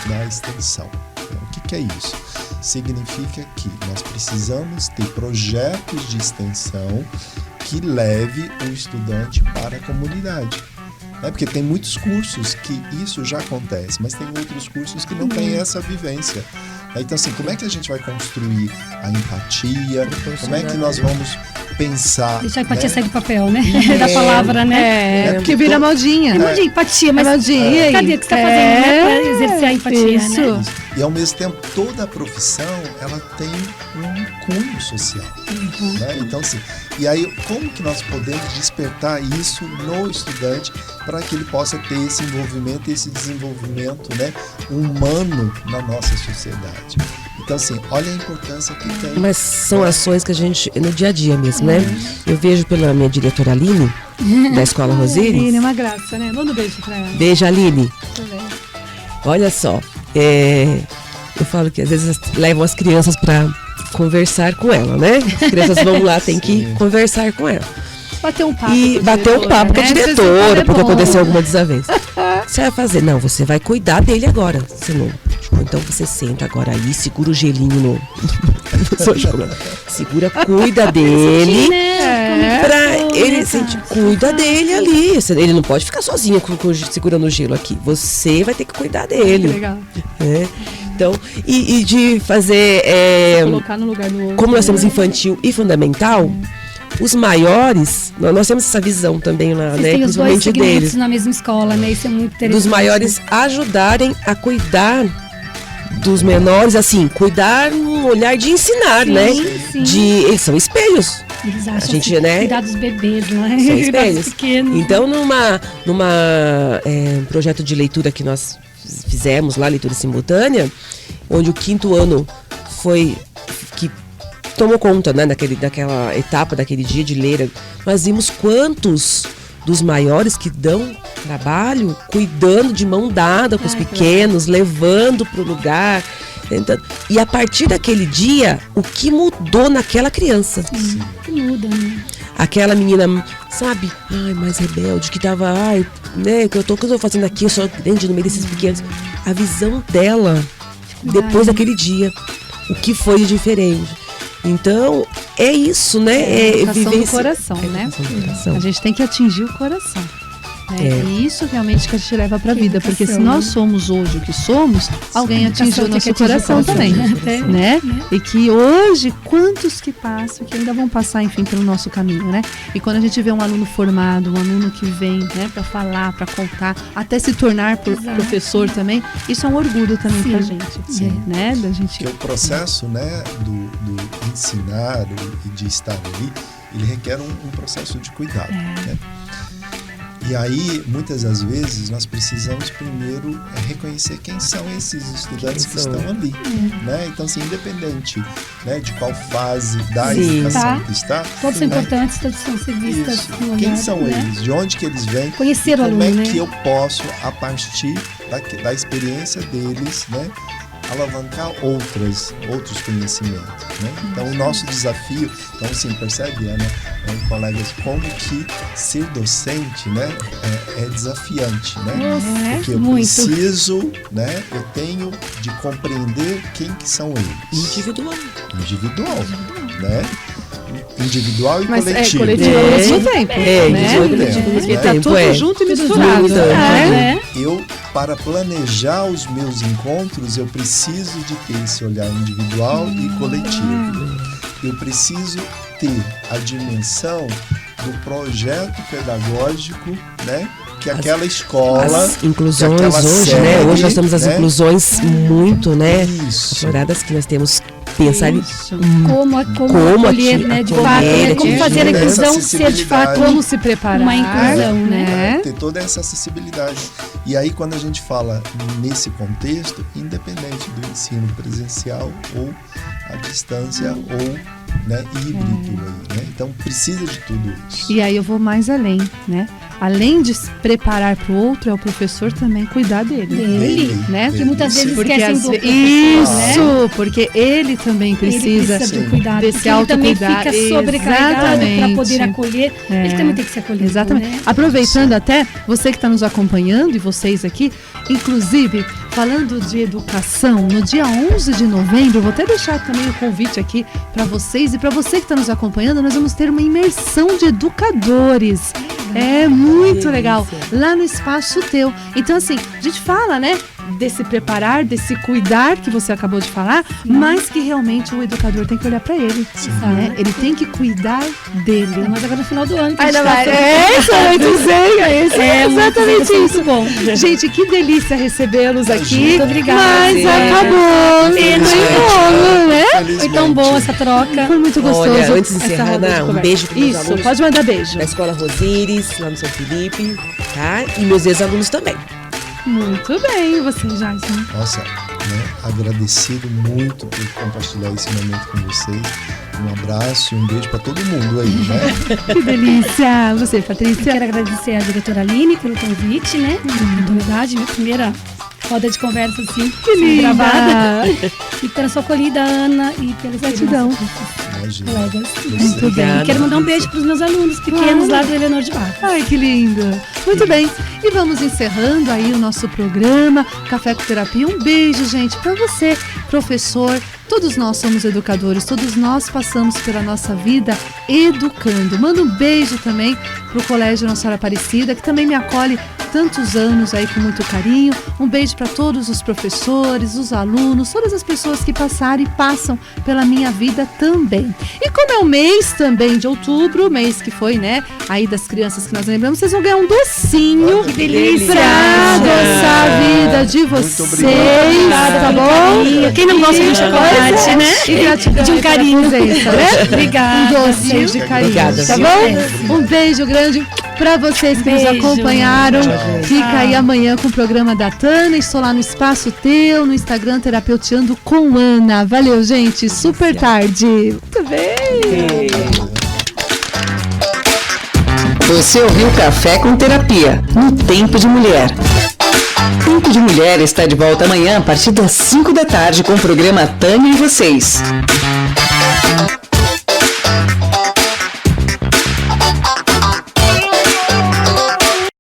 da extensão. Então, o que é isso? Significa que nós precisamos ter projetos de extensão que leve o estudante para a comunidade. Porque tem muitos cursos que isso já acontece, mas tem outros cursos que não têm essa vivência. Então, assim, como é que a gente vai construir a empatia? Como é que nós vamos pensar? Deixar a empatia, né? sair do papel, né? Da palavra, né? Porque vira modinha. De empatia, mas modinha, e aí? cadê o que você está fazendo, né? Para exercer a empatia, Isso. né? E ao mesmo tempo, toda a profissão, ela tem um cunho social. Né? Então, assim, e aí, como que nós podemos despertar isso no estudante para que ele possa ter esse envolvimento, esse desenvolvimento, né, humano na nossa sociedade? Então, assim, olha a importância que tem. Mas são ações que a gente, no dia a dia mesmo, né? Eu vejo pela minha diretora Aline, da Escola Rosíris. Aline, é uma graça, né? Manda um beijo pra ela. Beijo, Aline. Também. Olha só, eu falo que às vezes levam as crianças para conversar com ela, né? As crianças vão lá, tem que conversar com ela. Bater um papo. E bater um papo com a né? diretora, porque É bom. aconteceu alguma desavença. Você vai fazer? Não, você vai cuidar dele agora. Você não. Então você senta agora aí, segura o gelinho no seu chocolate. Segura, cuida dele. Pra ele sentir, cuida dele ali. Ele não pode ficar sozinho segurando o gelo aqui. Você vai ter que cuidar dele. Que legal. Então, e de fazer. Colocar no lugar do outro. Como nós temos infantil e fundamental, os maiores, nós temos essa visão também lá, Vocês né? têm os dois Principalmente segmentos deles, na mesma escola, né? Isso é muito interessante. dos maiores ajudarem a cuidar dos menores, assim, cuidar num olhar de ensinar, Sim, né? sim. Eles são espelhos. Eles acham A gente, assim, né? cuidar dos bebês, não é? São Cuidar dos espelhos. pequenos. Então, um projeto de leitura que nós fizemos lá, leitura simultânea, onde o 5º ano foi que tomou conta, né, daquela etapa, daquele dia de ler, nós vimos quantos dos maiores que dão trabalho, cuidando de mão dada com os pequenos, levando para o lugar. Tentando. E a partir daquele dia, o que mudou naquela criança? Que muda, né? Aquela menina, sabe, mais rebelde, que tava, né, o que eu tô fazendo aqui, eu só dentro no meio desses pequenos. A visão dela, depois daquele dia, o que foi de diferente. Então, é isso, né? Educação do coração, né? Educação do coração. A gente tem que atingir o coração. Né? É. E isso realmente que a gente leva para a Que vida, porque se educação, nós né? somos hoje o que somos, alguém atingiu o Educação tem nosso que atingir coração o coração, também, né? né? E que hoje, quantos que passam, que ainda vão passar, enfim, pelo nosso caminho, né? E quando a gente vê um aluno formado, um aluno que vem, né, para falar, para contar, até se tornar professor também, isso é um orgulho também pra gente, né? Da gente. Porque o processo, né, do ensinar e de estar ali, ele requer um processo de cuidado, né? E aí, muitas das vezes, nós precisamos primeiro reconhecer quem são esses estudantes que estão ali, né? Então, assim, independente, né, de qual fase da educação que está. Todos são né? importantes, todos são ser vistas Isso. no olhar, Quem são né? eles? De onde que eles vêm? Conhecer o Como aluno, é né? que eu posso, a partir da experiência deles, né, alavancar outros conhecimentos, né? Então, o nosso desafio, então, assim, percebe, Ana, colegas, como que ser docente, né, é desafiante, né? Porque eu preciso, né, eu tenho de compreender quem que são eles. Individual, né? Individual e Mas coletivo. coletivo ao mesmo tempo, né? Porque tá tudo junto e misturado. Eu, para planejar os meus encontros, eu preciso de ter esse olhar individual e coletivo. Eu preciso ter a dimensão do projeto pedagógico, né? Que aquela escola... As inclusões que aquela hoje, série, né? Hoje nós temos as né? inclusões muito, né? Isso. Afloradas que nós temos que pensar em Como acolher, né? De fato, né? Como fazer a inclusão ser de fato Como se preparar. uma inclusão, né? Ter toda essa acessibilidade. E aí, quando a gente fala nesse contexto, independente do ensino presencial ou à distância ou, né, híbrido aí, né? Então precisa de tudo isso. E aí eu vou mais além, né? Além de se preparar para o outro, é o professor também cuidar dele, né? Que muitas vezes Porque esquecem do professor, isso, né? porque ele também precisa do cuidado, desse porque ele também autocuidado. fica sobrecarregado para poder acolher. É. Ele também tem que ser acolhido. Exatamente. Né? Aproveitando até, você que está nos acompanhando e vocês aqui, inclusive, falando de educação, no dia 11 de novembro, vou até deixar também o convite aqui para vocês e para você que está nos acompanhando, nós vamos ter uma imersão de educadores. É muito legal, lá no Espaço Teu. Então, assim, a gente fala, né, desse preparar, desse cuidar que você acabou de falar, mas que realmente o educador tem que olhar para ele, né? Ele tem que cuidar dele. Mas agora no final do ano. Ainda vai. Isso, eu dizer, é exatamente isso. Bom. Gente, que delícia recebê-los aqui. Muito obrigada. Mas acabou. Né? Felizmente. Foi tão bom essa troca. Foi muito gostoso. Olha, antes de essa encerrar, roda de Ana, um conversa. beijo para meus Isso, alunos pode mandar beijo. da Escola Rosíris, lá no São Felipe, tá? E meus ex-alunos também. Muito bem, você, Jason. Nossa, né, agradecido muito por compartilhar esse momento com vocês. Um abraço e um beijo para todo mundo aí, né? Que delícia. Você, Eu Patrícia. quero agradecer a diretora Aline pelo convite, né? Pela oportunidade, minha primeira roda de conversa, assim, Que linda. gravada. E pela sua acolhida, Ana, e pela Gratidão. Imagina. colegas. Muito bem. E quero mandar um beijo para os meus alunos pequenos lá do Eleanor de Barros. Ai, que lindo. Muito bem. E vamos encerrando aí o nosso programa Café com Terapia. Um beijo, gente, para você, professor. Todos nós somos educadores, todos nós passamos pela nossa vida educando. Manda um beijo também pro Colégio Nossa Senhora Aparecida, que também me acolhe tantos anos aí com muito carinho. Um beijo para todos os professores, os alunos, todas as pessoas que passaram e passam pela minha vida também. E como é o mês também de outubro, mês que foi, né, aí das crianças que nós lembramos, vocês vão ganhar um docinho. Que delícia! Pra adoçar a vida de vocês, tá bom? Quem não gosta de chocolate, né? E gratidão De um carinho. pela presença, né? Obrigada. Um doce de carinho, Obrigada, tá viu? bom? Um beijo grande pra vocês que nos Beijo. acompanharam. Tchau. Fica aí amanhã com o programa da Tânia. Estou lá no Espaço Teu, no Instagram Terapeuteando com Ana. Valeu, gente. Super tarde. Muito bem. Você ouviu Café com Terapia, no Tempo de Mulher. Tempo de Mulher está de volta amanhã a partir das 5 da tarde com o programa Tânia e Vocês.